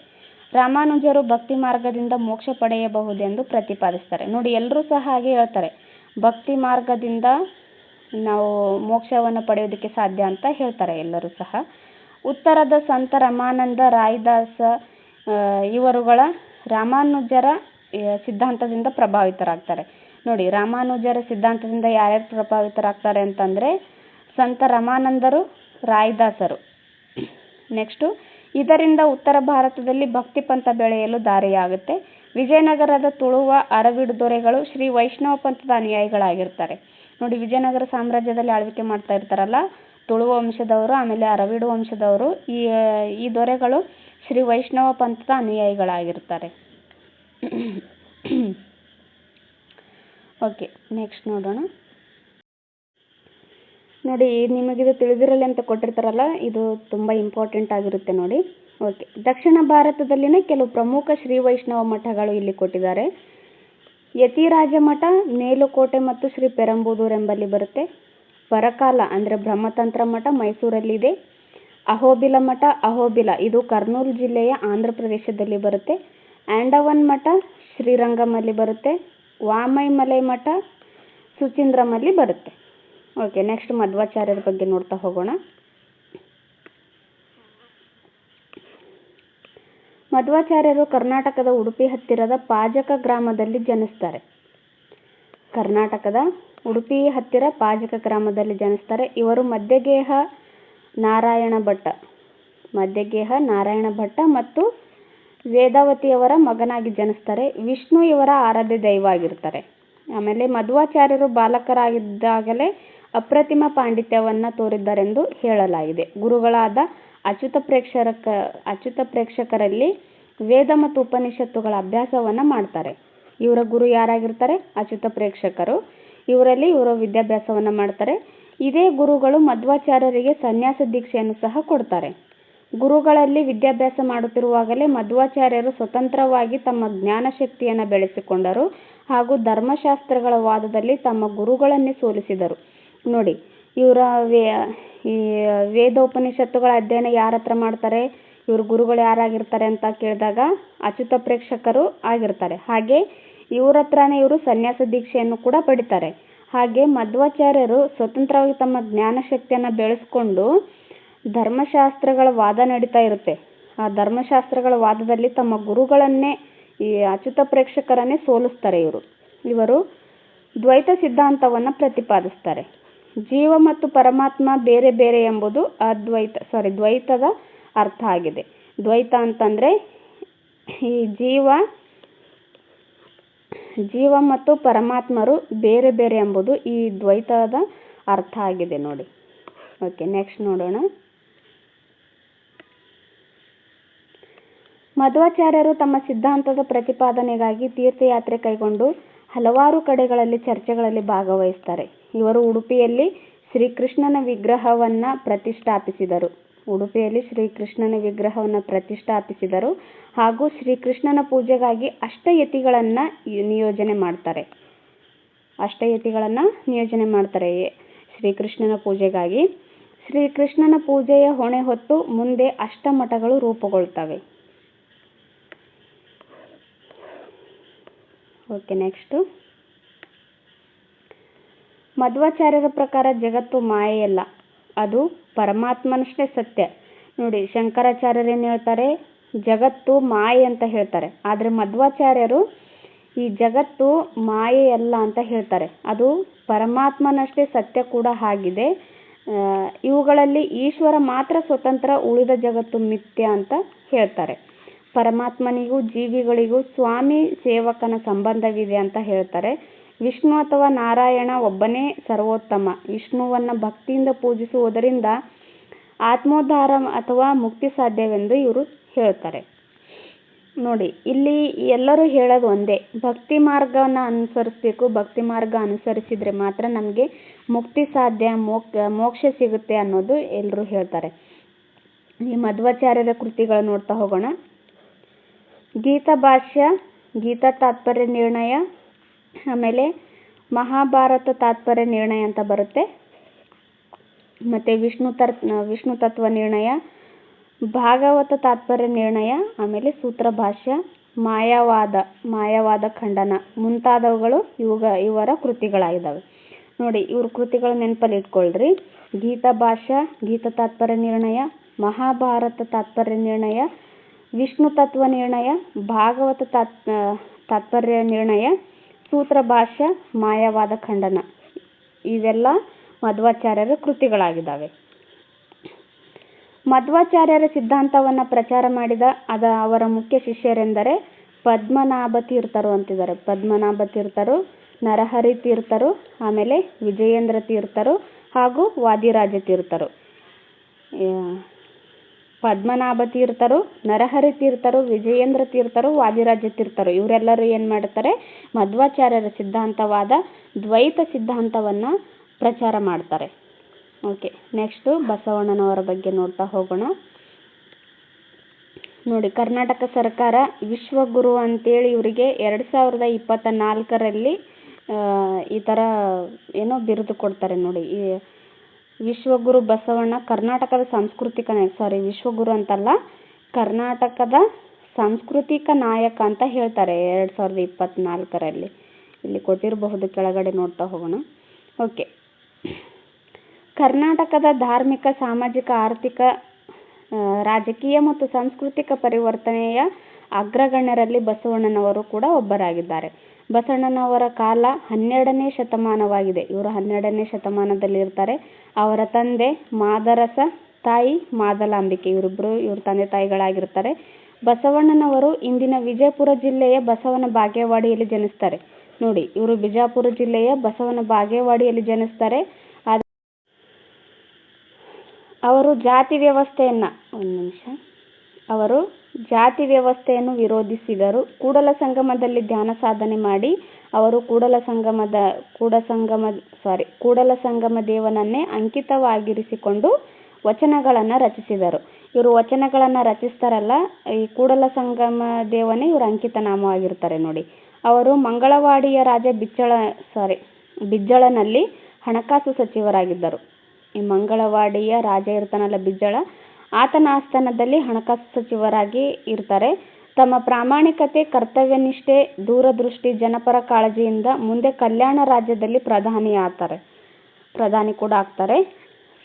ರಾಮಾನುಜರು ಭಕ್ತಿ ಮಾರ್ಗದಿಂದ ಮೋಕ್ಷ ಪಡೆಯಬಹುದೆಂದು ಪ್ರತಿಪಾದಿಸ್ತಾರೆ. ನೋಡಿ, ಎಲ್ಲರೂ ಸಹ ಹಾಗೆ ಹೇಳ್ತಾರೆ, ಭಕ್ತಿ ಮಾರ್ಗದಿಂದ ನಾವು ಮೋಕ್ಷವನ್ನು ಪಡೆಯೋದಕ್ಕೆ ಸಾಧ್ಯ ಅಂತ ಹೇಳ್ತಾರೆ ಎಲ್ಲರೂ ಸಹ. ಉತ್ತರದ ಸಂತ ರಮಾನಂದ ರಾಯದಾಸ ಇವರುಗಳ ರಾಮಾನುಜರ ಸಿದ್ಧಾಂತದಿಂದ ಪ್ರಭಾವಿತರಾಗ್ತಾರೆ. ನೋಡಿ, ರಾಮಾನುಜರ ಸಿದ್ಧಾಂತದಿಂದ ಯಾರ್ಯಾರು ಪ್ರಭಾವಿತರಾಗ್ತಾರೆ ಅಂತಂದರೆ ಸಂತ ರಮಾನಂದರು, ರಾಯದಾಸರು. ನೆಕ್ಸ್ಟು, ಇದರಿಂದ ಉತ್ತರ ಭಾರತದಲ್ಲಿ ಭಕ್ತಿ ಪಂಥ ಬೆಳೆಯಲು ದಾರಿಯಾಗುತ್ತೆ. ವಿಜಯನಗರದ ತುಳುವ ಅರವಿಡು ದೊರೆಗಳು ಶ್ರೀ ವೈಷ್ಣವ ಪಂಥದ ಅನುಯಾಯಿಗಳಾಗಿರ್ತಾರೆ. ನೋಡಿ, ವಿಜಯನಗರ ಸಾಮ್ರಾಜ್ಯದಲ್ಲಿ ಆಳ್ವಿಕೆ ಮಾಡ್ತಾ ಇರ್ತಾರಲ್ಲ ತುಳುವ ವಂಶದವರು, ಆಮೇಲೆ ಅರವಿಡು ವಂಶದವರು, ಈ ದೊರೆಗಳು ಶ್ರೀ ವೈಷ್ಣವ ಪಂಥದ ಅನುಯಾಯಿಗಳಾಗಿರ್ತಾರೆ. ಓಕೆ, ನೆಕ್ಸ್ಟ್ ನೋಡೋಣ. ನೋಡಿ, ನಿಮಗಿದು ತಿಳಿದಿರಲಿ ಅಂತ ಕೊಟ್ಟಿರ್ತಾರಲ್ಲ, ಇದು ತುಂಬ ಇಂಪಾರ್ಟೆಂಟ್ ಆಗಿರುತ್ತೆ ನೋಡಿ. ಓಕೆ, ದಕ್ಷಿಣ ಭಾರತದಲ್ಲಿನ ಕೆಲವು ಪ್ರಮುಖ ಶ್ರೀ ವೈಷ್ಣವ ಮಠಗಳು ಇಲ್ಲಿ ಕೊಟ್ಟಿದ್ದಾರೆ. ಯತಿರಾಜ ಮಠ ಮೇಲುಕೋಟೆ ಮತ್ತು ಶ್ರೀ ಪೆರಂಬೂದೂರು ಎಂಬಲ್ಲಿ ಬರುತ್ತೆ. ಪರಕಾಲ ಅಂದರೆ ಬ್ರಹ್ಮತಂತ್ರ ಮಠ ಮೈಸೂರಲ್ಲಿದೆ. ಅಹೋಬಿಲ ಮಠ, ಇದು ಕರ್ನೂಲು ಜಿಲ್ಲೆಯ ಆಂಧ್ರ ಪ್ರದೇಶದಲ್ಲಿ ಬರುತ್ತೆ. ಆಂಡವನ್ ಮಠ ಶ್ರೀರಂಗಮಲ್ಲಿ ಬರುತ್ತೆ. ವಾಮೈಮಲೈ ಮಠ ಸುಚೀಂದ್ರಮಲ್ಲಿ ಬರುತ್ತೆ. ಓಕೆ, ನೆಕ್ಸ್ಟ್ ಮಧ್ವಾಚಾರ್ಯರ ಬಗ್ಗೆ ನೋಡ್ತಾ ಹೋಗೋಣ. ಮಧ್ವಾಚಾರ್ಯರು ಕರ್ನಾಟಕದ ಉಡುಪಿ ಹತ್ತಿರದ ಪಾಜಕ ಗ್ರಾಮದಲ್ಲಿ ಜನಿಸ್ತಾರೆ. ಇವರು ಮಧ್ಯಗೇಹ ನಾರಾಯಣ ಭಟ್ಟ ಮತ್ತು ವೇದಾವತಿಯವರ ಮಗನಾಗಿ ಜನಿಸ್ತಾರೆ. ವಿಷ್ಣು ಇವರ ಆರಾಧ್ಯ ದೈವ ಆಗಿರ್ತಾರೆ. ಆಮೇಲೆ ಮಧ್ವಾಚಾರ್ಯರು ಬಾಲಕರಾಗಿದ್ದಾಗಲೇ ಅಪ್ರತಿಮ ಪಾಂಡಿತ್ಯವನ್ನು ತೋರಿದ್ದಾರೆಂದು ಹೇಳಲಾಗಿದೆ. ಗುರುಗಳಾದ ಅಚ್ಯುತ ಪ್ರೇಕ್ಷಕರಲ್ಲಿ ವೇದ ಮತ್ತು ಉಪನಿಷತ್ತುಗಳ ಅಭ್ಯಾಸವನ್ನು ಮಾಡ್ತಾರೆ. ಇವರ ಗುರು ಯಾರಾಗಿರ್ತಾರೆ? ಅಚ್ಯುತ ಪ್ರೇಕ್ಷಕರು. ಇವರು ವಿದ್ಯಾಭ್ಯಾಸವನ್ನು ಮಾಡ್ತಾರೆ. ಇದೇ ಗುರುಗಳು ಮಧ್ವಾಚಾರ್ಯರಿಗೆ ಸನ್ಯಾಸ ದೀಕ್ಷೆಯನ್ನು ಸಹ ಕೊಡ್ತಾರೆ. ಗುರುಗಳಲ್ಲಿ ವಿದ್ಯಾಭ್ಯಾಸ ಮಾಡುತ್ತಿರುವಾಗಲೇ ಮಧ್ವಾಚಾರ್ಯರು ಸ್ವತಂತ್ರವಾಗಿ ತಮ್ಮ ಜ್ಞಾನಶಕ್ತಿಯನ್ನು ಬೆಳೆಸಿಕೊಂಡರು ಹಾಗೂ ಧರ್ಮಶಾಸ್ತ್ರಗಳ ವಾದದಲ್ಲಿ ತಮ್ಮ ಗುರುಗಳನ್ನೇ ಸೋಲಿಸಿದರು. ನೋಡಿ, ಇವರ ಈ ವೇದ ಉಪನಿಷತ್ತುಗಳ ಅಧ್ಯಯನ ಯಾರ ಹತ್ರ ಮಾಡ್ತಾರೆ, ಇವ್ರ ಗುರುಗಳು ಯಾರಾಗಿರ್ತಾರೆ ಅಂತ ಕೇಳಿದಾಗ ಅಚ್ಯುತ ಪ್ರೇಕ್ಷಕರು ಆಗಿರ್ತಾರೆ. ಹಾಗೆ ಇವ್ರ ಹತ್ರನೇ ಇವರು ಸನ್ಯಾಸ ದೀಕ್ಷೆಯನ್ನು ಕೂಡ ಪಡಿತಾರೆ. ಹಾಗೆ ಮಧ್ವಾಚಾರ್ಯರು ಸ್ವತಂತ್ರವಾಗಿ ತಮ್ಮ ಜ್ಞಾನಶಕ್ತಿಯನ್ನು ಬೆಳೆಸ್ಕೊಂಡು ಧರ್ಮಶಾಸ್ತ್ರಗಳ ವಾದ ನಡೀತಾ ಇರುತ್ತೆ. ಆ ಧರ್ಮಶಾಸ್ತ್ರಗಳ ವಾದದಲ್ಲಿ ತಮ್ಮ ಗುರುಗಳನ್ನೇ, ಈ ಅಚ್ಯುತ ಪ್ರೇಕ್ಷಕರನ್ನೇ ಸೋಲಿಸ್ತಾರೆ. ಇವರು ದ್ವೈತ ಸಿದ್ಧಾಂತವನ್ನು ಪ್ರತಿಪಾದಿಸ್ತಾರೆ. ಜೀವ ಮತ್ತು ಪರಮಾತ್ಮ ಬೇರೆ ಬೇರೆ ಎಂಬುದು ದ್ವೈತದ ಅರ್ಥ ಆಗಿದೆ. ದ್ವೈತ ಅಂತಂದರೆ ಈ ಜೀವ ಮತ್ತು ಪರಮಾತ್ಮರು ಬೇರೆ ಬೇರೆ ಎಂಬುದು ಈ ದ್ವೈತದ ಅರ್ಥ ಆಗಿದೆ ನೋಡಿ. ಓಕೆ, ನೆಕ್ಸ್ಟ್ ನೋಡೋಣ. ಮಧ್ವಾಚಾರ್ಯರು ತಮ್ಮ ಸಿದ್ಧಾಂತದ ಪ್ರತಿಪಾದನೆಗಾಗಿ ತೀರ್ಥಯಾತ್ರೆ ಕೈಗೊಂಡು ಹಲವಾರು ಕಡೆಗಳಲ್ಲಿ ಚರ್ಚೆಗಳಲ್ಲಿ ಭಾಗವಹಿಸ್ತಾರೆ. ಇವರು ಉಡುಪಿಯಲ್ಲಿ ಶ್ರೀಕೃಷ್ಣನ ವಿಗ್ರಹವನ್ನು ಪ್ರತಿಷ್ಠಾಪಿಸಿದರು ಹಾಗೂ ಶ್ರೀಕೃಷ್ಣನ ಪೂಜೆಗಾಗಿ ಅಷ್ಟಯತಿಗಳನ್ನು ನಿಯೋಜನೆ ಮಾಡ್ತಾರೆ. ಶ್ರೀಕೃಷ್ಣನ ಪೂಜೆಗಾಗಿ ಶ್ರೀಕೃಷ್ಣನ ಪೂಜೆಯ ಹೊಣೆ ಹೊತ್ತು ಮುಂದೆ ಅಷ್ಟಮಠಗಳು ರೂಪುಗೊಳ್ತವೆ. Okay, next. ಮಧ್ವಾಚಾರ್ಯರ ಪ್ರಕಾರ ಜಗತ್ತು ಮಾಯೆಯಲ್ಲ, ಅದು ಪರಮಾತ್ಮನಷ್ಟೇ ಸತ್ಯ. ನೋಡಿ, ಶಂಕರಾಚಾರ್ಯರು ಏನು ಹೇಳ್ತಾರೆ, ಜಗತ್ತು ಮಾಯೆ ಅಂತ ಹೇಳ್ತಾರೆ. ಆದರೆ ಮಧ್ವಾಚಾರ್ಯರು ಈ ಜಗತ್ತು ಮಾಯೆಯಲ್ಲ ಅಂತ ಹೇಳ್ತಾರೆ, ಅದು ಪರಮಾತ್ಮನಷ್ಟೇ ಸತ್ಯ ಕೂಡ ಆಗಿದೆ. ಇವುಗಳಲ್ಲಿ ಈಶ್ವರ ಮಾತ್ರ ಸ್ವತಂತ್ರ, ಉಳಿದ ಜಗತ್ತು ಮಿಥ್ಯ ಅಂತ ಹೇಳ್ತಾರೆ. ಪರಮಾತ್ಮನಿಗೂ ಜೀವಿಗಳಿಗೂ ಸ್ವಾಮಿ ಸೇವಕನ ಸಂಬಂಧವಿದೆ ಅಂತ ಹೇಳ್ತಾರೆ. ವಿಷ್ಣು ಅಥವಾ ನಾರಾಯಣ ಒಬ್ಬನೇ ಸರ್ವೋತ್ತಮ. ವಿಷ್ಣುವನ್ನು ಭಕ್ತಿಯಿಂದ ಪೂಜಿಸುವುದರಿಂದ ಆತ್ಮೋದ್ಧಾರ ಅಥವಾ ಮುಕ್ತಿ ಸಾಧ್ಯವೆಂದು ಇವರು ಹೇಳ್ತಾರೆ. ನೋಡಿ, ಇಲ್ಲಿ ಎಲ್ಲರೂ ಹೇಳೋದು ಒಂದೇ, ಭಕ್ತಿ ಮಾರ್ಗವನ್ನು ಅನುಸರಿಸಬೇಕು. ಭಕ್ತಿ ಮಾರ್ಗ ಅನುಸರಿಸಿದರೆ ಮಾತ್ರ ನಮಗೆ ಮುಕ್ತಿ ಸಾಧ್ಯ, ಮೋಕ್ಷ ಸಿಗುತ್ತೆ ಅನ್ನೋದು ಎಲ್ಲರೂ ಹೇಳ್ತಾರೆ. ಈ ಮಧ್ವಾಚಾರ್ಯರ ಕೃತಿಗಳು ನೋಡ್ತಾ ಹೋಗೋಣ. ಗೀತಾ ಭಾಷ್ಯ, ಗೀತಾ ತಾತ್ಪರ್ಯ ನಿರ್ಣಯ, ಆಮೇಲೆ ಮಹಾಭಾರತ ತಾತ್ಪರ್ಯ ನಿರ್ಣಯ ಅಂತ ಬರುತ್ತೆ. ಮತ್ತು ವಿಷ್ಣು ತತ್ವ ನಿರ್ಣಯ, ಭಾಗವತ ತಾತ್ಪರ್ಯ ನಿರ್ಣಯ, ಆಮೇಲೆ ಸೂತ್ರ ಭಾಷ್ಯ, ಮಾಯಾವಾದ ಖಂಡನ ಮುಂತಾದವುಗಳು ಇವರ ಕೃತಿಗಳಾಗಿದ್ದಾವೆ. ನೋಡಿ, ಇವ್ರ ಕೃತಿಗಳು ನೆನಪಲ್ಲಿ ಇಟ್ಕೊಳ್ರಿ. ಗೀತಾ ಭಾಷ್ಯ, ಗೀತಾ ತಾತ್ಪರ್ಯ ನಿರ್ಣಯ, ಮಹಾಭಾರತ ತಾತ್ಪರ್ಯ ನಿರ್ಣಯ, ವಿಷ್ಣು ತತ್ವ ನಿರ್ಣಯ, ಭಾಗವತ ತಾತ್ಪರ್ಯ ನಿರ್ಣಯ, ಸೂತ್ರ ಭಾಷ್ಯ, ಮಾಯಾವಾದ ಖಂಡನ, ಇವೆಲ್ಲ ಮಧ್ವಾಚಾರ್ಯರ ಕೃತಿಗಳಾಗಿದ್ದಾವೆ. ಮಧ್ವಾಚಾರ್ಯರ ಸಿದ್ಧಾಂತವನ್ನು ಪ್ರಚಾರ ಮಾಡಿದ ಅವರ ಮುಖ್ಯ ಶಿಷ್ಯರೆಂದರೆ ಪದ್ಮನಾಭ ತೀರ್ಥರು ಅಂತಿದ್ದಾರೆ. ಪದ್ಮನಾಭ ತೀರ್ಥರು, ನರಹರಿ ತೀರ್ಥರು, ಆಮೇಲೆ ವಿಜಯೇಂದ್ರ ತೀರ್ಥರು ಹಾಗೂ ವಾದಿರಾಜ ತೀರ್ಥರು. ಪದ್ಮನಾಭ ತೀರ್ಥರು, ನರಹರಿ ತೀರ್ಥರು, ವಿಜಯೇಂದ್ರ ತೀರ್ಥರು, ವಾದಿರಾಜ ತೀರ್ಥರು ಇವರೆಲ್ಲರೂ ಏನು ಮಾಡ್ತಾರೆ, ಮಧ್ವಾಚಾರ್ಯರ ಸಿದ್ಧಾಂತವಾದ ದ್ವೈತ ಸಿದ್ಧಾಂತವನ್ನು ಪ್ರಚಾರ ಮಾಡ್ತಾರೆ. ಓಕೆ, ನೆಕ್ಸ್ಟು ಬಸವಣ್ಣನವರ ಬಗ್ಗೆ ನೋಡ್ತಾ ಹೋಗೋಣ. ನೋಡಿ, ಕರ್ನಾಟಕ ಸರ್ಕಾರ ವಿಶ್ವಗುರು ಅಂತೇಳಿ ಇವರಿಗೆ 2024ರಲ್ಲಿ ಈ ಥರ ಏನೋ ಬಿರುದು ಕೊಡ್ತಾರೆ. ನೋಡಿ, ಈ ವಿಶ್ವಗುರು ಬಸವಣ್ಣ ಕರ್ನಾಟಕದ ವಿಶ್ವಗುರು ಅಂತಲ್ಲ, ಕರ್ನಾಟಕದ ಸಾಂಸ್ಕೃತಿಕ ನಾಯಕ ಅಂತ ಹೇಳ್ತಾರೆ 2024ರಲ್ಲಿ. ಇಲ್ಲಿ ಕೊಟ್ಟಿರಬಹುದು, ಕೆಳಗಡೆ ನೋಡ್ತಾ ಹೋಗೋಣ. ಓಕೆ, ಕರ್ನಾಟಕದ ಧಾರ್ಮಿಕ, ಸಾಮಾಜಿಕ, ಆರ್ಥಿಕ, ರಾಜಕೀಯ ಮತ್ತು ಸಾಂಸ್ಕೃತಿಕ ಪರಿವರ್ತನೆಯ ಅಗ್ರಗಣ್ಯರಲ್ಲಿ ಬಸವಣ್ಣನವರು ಕೂಡ ಒಬ್ಬರಾಗಿದ್ದಾರೆ. ಬಸವಣ್ಣನವರ ಕಾಲ 12ನೇ ಶತಮಾನವಾಗಿದೆ. ಇವರು 12ನೇ ಶತಮಾನದಲ್ಲಿ ಇರ್ತಾರೆ. ಅವರ ತಂದೆ ಮಾದರಸ, ತಾಯಿ ಮಾದಲಾಂಬಿಕೆ, ಇವ್ರ ತಂದೆ ತಾಯಿಗಳಾಗಿರ್ತಾರೆ. ಬಸವಣ್ಣನವರು ಇಂದಿನ ವಿಜಯಪುರ ಜಿಲ್ಲೆಯ ಬಸವನ ಬಾಗೇವಾಡಿಯಲ್ಲಿ ಜನಿಸ್ತಾರೆ. ನೋಡಿ, ಇವರು ಬಿಜಾಪುರ ಜಿಲ್ಲೆಯ ಬಸವನ ಬಾಗೇವಾಡಿಯಲ್ಲಿ ಜನಿಸ್ತಾರೆ. ಅವರು ಜಾತಿ ವ್ಯವಸ್ಥೆಯನ್ನು ವಿರೋಧಿಸಿದರು. ಕೂಡಲ ಸಂಗಮದಲ್ಲಿ ಧ್ಯಾನ ಸಾಧನೆ ಮಾಡಿ ಅವರು ಕೂಡಲ ಸಂಗಮ ದೇವನನ್ನೇ ಅಂಕಿತವಾಗಿರಿಸಿಕೊಂಡು ವಚನಗಳನ್ನು ರಚಿಸಿದರು. ಇವರು ವಚನಗಳನ್ನು ರಚಿಸ್ತಾರಲ್ಲ, ಈ ಕೂಡಲ ಸಂಗಮ ದೇವನೇ ಇವರು ಅಂಕಿತ ನಾಮವಾಗಿರ್ತಾರೆ. ನೋಡಿ, ಅವರು ಮಂಗಳವಾಡಿಯ ರಾಜ ಬಿಜ್ಜಳನಲ್ಲಿ ಹಣಕಾಸು ಸಚಿವರಾಗಿದ್ದರು. ಈ ಮಂಗಳವಾಡಿಯ ರಾಜ ಇರ್ತಾನಲ್ಲ ಬಿಜ್ಜಳ, ಆತನ ಆಸ್ಥಾನದಲ್ಲಿ ಹಣಕಾಸು ಸಚಿವರಾಗಿ ಇರ್ತಾರೆ. ತಮ್ಮ ಪ್ರಾಮಾಣಿಕತೆ, ಕರ್ತವ್ಯನಿಷ್ಠೆ, ದೂರದೃಷ್ಟಿ, ಜನಪರ ಕಾಳಜಿಯಿಂದ ಮುಂದೆ ಕಲ್ಯಾಣ ರಾಜ್ಯದಲ್ಲಿ ಪ್ರಧಾನಿ ಕೂಡ ಆಗ್ತಾರೆ.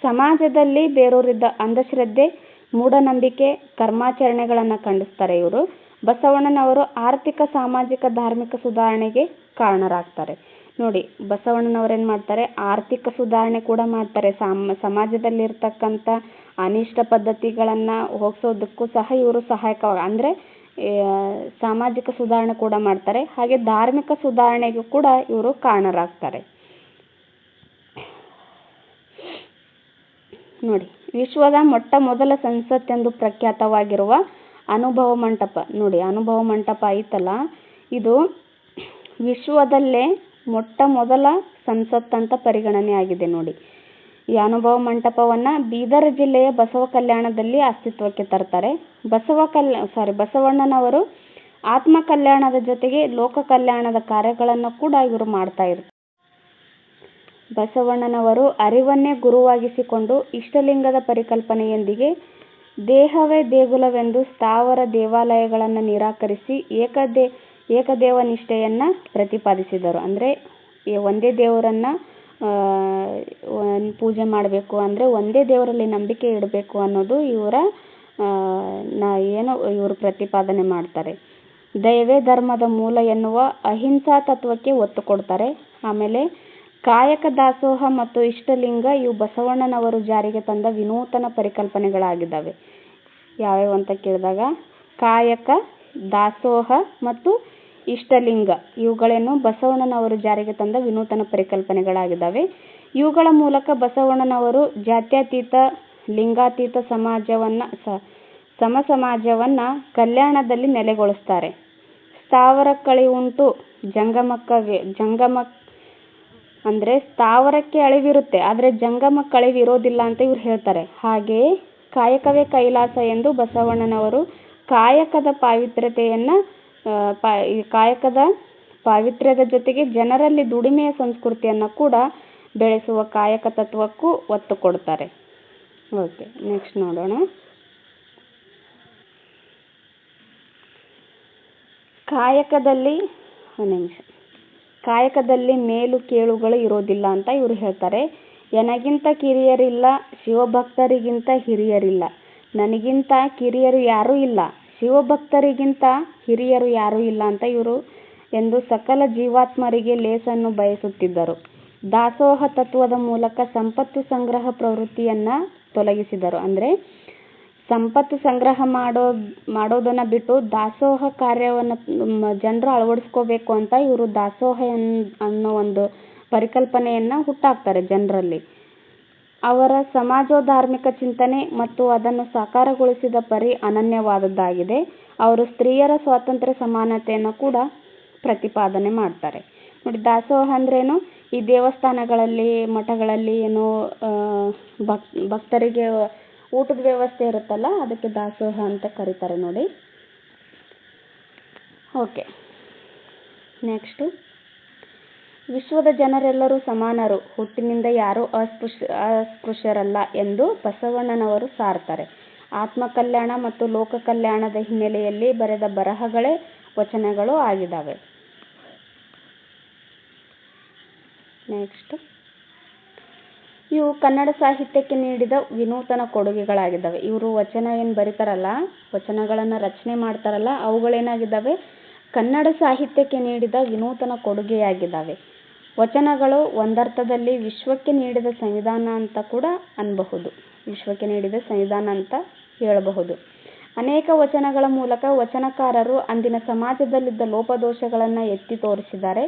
ಸಮಾಜದಲ್ಲಿ ಬೇರೂರಿದ್ದ ಅಂಧಶ್ರದ್ಧೆ, ಮೂಢನಂಬಿಕೆ, ಕರ್ಮಾಚರಣೆಗಳನ್ನು ಖಂಡಿಸ್ತಾರೆ ಇವರು. ಬಸವಣ್ಣನವರು ಆರ್ಥಿಕ, ಸಾಮಾಜಿಕ, ಧಾರ್ಮಿಕ ಸುಧಾರಣೆಗೆ ಕಾರಣರಾಗ್ತಾರೆ. ನೋಡಿ, ಬಸವಣ್ಣನವರೇನು ಮಾಡ್ತಾರೆ, ಆರ್ಥಿಕ ಸುಧಾರಣೆ ಕೂಡ ಮಾಡ್ತಾರೆ. ಸಮಾಜದಲ್ಲಿರ್ತಕ್ಕಂಥ ಅನಿಷ್ಟ ಪದ್ಧತಿಗಳನ್ನು ಹೋಗ್ಸೋದಕ್ಕೂ ಸಹ ಇವರು ಅಂದರೆ ಸಾಮಾಜಿಕ ಸುಧಾರಣೆ ಕೂಡ ಮಾಡ್ತಾರೆ. ಹಾಗೆ ಧಾರ್ಮಿಕ ಸುಧಾರಣೆಗೂ ಕೂಡ ಇವರು ಕಾರಣರಾಗ್ತಾರೆ. ನೋಡಿ, ವಿಶ್ವದ ಮೊಟ್ಟ ಮೊದಲ ಸಂಸತ್ತೆಂದು ಪ್ರಖ್ಯಾತವಾಗಿರುವ ಅನುಭವ ಮಂಟಪ. ನೋಡಿ, ಅನುಭವ ಮಂಟಪ ಐತಲ್ಲ, ಇದು ವಿಶ್ವದಲ್ಲೇ ಮೊಟ್ಟ ಮೊದಲ ಸಂಸತ್ತಂತ ಪರಿಗಣನೆ ಆಗಿದೆ. ನೋಡಿ, ಈ ಅನುಭವ ಮಂಟಪವನ್ನು ಬೀದರ್ ಜಿಲ್ಲೆಯ ಬಸವ ಕಲ್ಯಾಣದಲ್ಲಿ ಅಸ್ತಿತ್ವಕ್ಕೆ ತರ್ತಾರೆ. ಬಸವಣ್ಣನವರು ಆತ್ಮ ಕಲ್ಯಾಣದ ಜೊತೆಗೆ ಲೋಕ ಕಲ್ಯಾಣದ ಕಾರ್ಯಗಳನ್ನು ಕೂಡ ಇವರು ಮಾಡ್ತಾ ಇರ್ತಾರೆ. ಬಸವಣ್ಣನವರು ಅರಿವನ್ನೇ ಗುರುವಾಗಿಸಿಕೊಂಡು ಇಷ್ಟಲಿಂಗದ ಪರಿಕಲ್ಪನೆಯೊಂದಿಗೆ ದೇಹವೇ ದೇಗುಲವೆಂದು ಸ್ಥಾವರ ದೇವಾಲಯಗಳನ್ನು ನಿರಾಕರಿಸಿ ಏಕದೇವ ನಿಷ್ಠೆಯನ್ನು ಪ್ರತಿಪಾದಿಸಿದರು. ಅಂದರೆ ಒಂದೇ ದೇವರನ್ನು ಪೂಜೆ ಮಾಡಬೇಕು, ಅಂದರೆ ಒಂದೇ ದೇವರಲ್ಲಿ ನಂಬಿಕೆ ಇಡಬೇಕು ಅನ್ನೋದು ಇವರು ಪ್ರತಿಪಾದನೆ ಮಾಡ್ತಾರೆ. ದಯವೇ ಧರ್ಮದ ಮೂಲ ಎನ್ನುವ ಅಹಿಂಸಾ ತತ್ವಕ್ಕೆ ಒತ್ತು ಕೊಡ್ತಾರೆ. ಆಮೇಲೆ ಕಾಯಕ ದಾಸೋಹ ಮತ್ತು ಇಷ್ಟಲಿಂಗ ಇವು ಬಸವಣ್ಣನವರು ಜಾರಿಗೆ ತಂದ ವಿನೂತನ ಪರಿಕಲ್ಪನೆಗಳಾಗಿದ್ದಾವೆ. ಯಾವ್ಯಾವ ಅಂತ ಕೇಳಿದಾಗ ಕಾಯಕ, ದಾಸೋಹ ಮತ್ತು ಇಷ್ಟಲಿಂಗ ಇವುಗಳೇನು ಬಸವಣ್ಣನವರು ಜಾರಿಗೆ ತಂದ ವಿನೂತನ ಪರಿಕಲ್ಪನೆಗಳಾಗಿದ್ದಾವೆ. ಇವುಗಳ ಮೂಲಕ ಬಸವಣ್ಣನವರು ಜಾತ್ಯತೀತ, ಲಿಂಗಾತೀತ ಸಮಾಜವನ್ನು ಕಲ್ಯಾಣದಲ್ಲಿ ನೆಲೆಗೊಳಿಸ್ತಾರೆ. ಸ್ಥಾವರಕ್ಕಳಿವುಂಟು ಜಂಗಮ ಅಂದರೆ ಸ್ಥಾವರಕ್ಕೆ ಅಳಿವಿರುತ್ತೆ, ಆದರೆ ಜಂಗಮಕ್ಕೆ ಅಳಿವಿರೋದಿಲ್ಲ ಅಂತ ಇವ್ರು ಹೇಳ್ತಾರೆ. ಹಾಗೆಯೇ ಕಾಯಕವೇ ಕೈಲಾಸ ಎಂದು ಬಸವಣ್ಣನವರು ಕಾಯಕದ ಪಾವಿತ್ರ್ಯದ ಜೊತೆಗೆ ಜನರಲ್ಲಿ ದುಡಿಮೆಯ ಸಂಸ್ಕೃತಿಯನ್ನು ಕೂಡ ಬೆಳೆಸುವ ಕಾಯಕ ತತ್ವಕ್ಕೂ ಒತ್ತು ಕೊಡ್ತಾರೆ. ಓಕೆ, ನೆಕ್ಸ್ಟ್ ನೋಡೋಣ. ಕಾಯಕದಲ್ಲಿ ಮೇಲು ಕೇಳುಗಳು ಇರೋದಿಲ್ಲ ಅಂತ ಇವರು ಹೇಳ್ತಾರೆ. ಎನಗಿಂತ ಕಿರಿಯರಿಲ್ಲ, ಶಿವಭಕ್ತರಿಗಿಂತ ಹಿರಿಯರಿಲ್ಲ. ನನಗಿಂತ ಕಿರಿಯರು ಯಾರೂ ಇಲ್ಲ, ಶಿವಭಕ್ತರಿಗಿಂತ ಹಿರಿಯರು ಯಾರೂ ಇಲ್ಲ ಅಂತ ಇವರು ಎಂದು ಸಕಲ ಜೀವಾತ್ಮರಿಗೆ ಲೇಸನ್ನು ಬಯಸುತ್ತಿದ್ದರು. ದಾಸೋಹ ತತ್ವದ ಮೂಲಕ ಸಂಪತ್ತು ಸಂಗ್ರಹ ಪ್ರವೃತ್ತಿಯನ್ನು ತೊಲಗಿಸಿದರು. ಅಂದರೆ ಸಂಪತ್ತು ಸಂಗ್ರಹ ಮಾಡೋದನ್ನ ಬಿಟ್ಟು ದಾಸೋಹ ಕಾರ್ಯವನ್ನು ಜನರು ಅಳವಡಿಸ್ಕೋಬೇಕು ಅಂತ ಇವರು ದಾಸೋಹ ಅನ್ನೋ ಒಂದು ಪರಿಕಲ್ಪನೆಯನ್ನು ಹುಟ್ಟಾಕ್ತಾರೆ ಜನರಲ್ಲಿ. ಅವರ ಸಮಾಜೋಧಾರ್ಮಿಕ ಚಿಂತನೆ ಮತ್ತು ಅದನ್ನು ಸಾಕಾರಗೊಳಿಸಿದ ಪರಿ ಅನನ್ಯವಾದದ್ದಾಗಿದೆ. ಅವರು ಸ್ತ್ರೀಯರ ಸ್ವಾತಂತ್ರ್ಯ, ಸಮಾನತೆಯನ್ನು ಕೂಡ ಪ್ರತಿಪಾದನೆ ಮಾಡ್ತಾರೆ. ನೋಡಿ, ದಾಸೋಹ ಅಂದ್ರೇನು, ಈ ದೇವಸ್ಥಾನಗಳಲ್ಲಿ, ಮಠಗಳಲ್ಲಿ ಏನು ಭಕ್ತರಿಗೆ ಊಟದ ವ್ಯವಸ್ಥೆ ಇರುತ್ತಲ್ಲ, ಅದಕ್ಕೆ ದಾಸೋಹ ಅಂತ ಕರೀತಾರೆ. ನೋಡಿ, ಓಕೆ, ನೆಕ್ಸ್ಟು. ವಿಶ್ವದ ಜನರೆಲ್ಲರೂ ಸಮಾನರು, ಹುಟ್ಟಿನಿಂದ ಯಾರೂ ಅಸ್ಪೃಶ್ಯರಲ್ಲ ಎಂದು ಬಸವಣ್ಣನವರು ಸಾರ್ತಾರೆ. ಆತ್ಮಕಲ್ಯಾಣ ಮತ್ತು ಲೋಕ ಕಲ್ಯಾಣದ ಹಿನ್ನೆಲೆಯಲ್ಲಿ ಬರೆದ ಬರಹಗಳೇ ವಚನಗಳು ಆಗಿದ್ದಾವೆ. ನೆಕ್ಸ್ಟ್, ಇವು ಕನ್ನಡ ಸಾಹಿತ್ಯಕ್ಕೆ ನೀಡಿದ ವಿನೂತನ ಕೊಡುಗೆಗಳಾಗಿದ್ದಾವೆ. ಇವರು ವಚನ ಏನು ಬರೀತಾರಲ್ಲ, ವಚನಗಳನ್ನು ರಚನೆ ಮಾಡ್ತಾರಲ್ಲ, ಅವುಗಳೇನಾಗಿದ್ದಾವೆ, ಕನ್ನಡ ಸಾಹಿತ್ಯಕ್ಕೆ ನೀಡಿದ ವಿನೂತನ ಕೊಡುಗೆಯಾಗಿದ್ದಾವೆ. ವಚನಗಳು ಒಂದರ್ಥದಲ್ಲಿ ವಿಶ್ವಕ್ಕೆ ನೀಡಿದ ಸಂವಿಧಾನ ಅಂತ ಕೂಡ ಅನ್ಬಹುದು, ವಿಶ್ವಕ್ಕೆ ನೀಡಿದ ಸಂವಿಧಾನ ಅಂತ ಹೇಳಬಹುದು. ಅನೇಕ ವಚನಗಳ ಮೂಲಕ ವಚನಕಾರರು ಅಂದಿನ ಸಮಾಜದಲ್ಲಿದ್ದ ಲೋಪದೋಷಗಳನ್ನು ಎತ್ತಿ ತೋರಿಸಿದ್ದಾರೆ,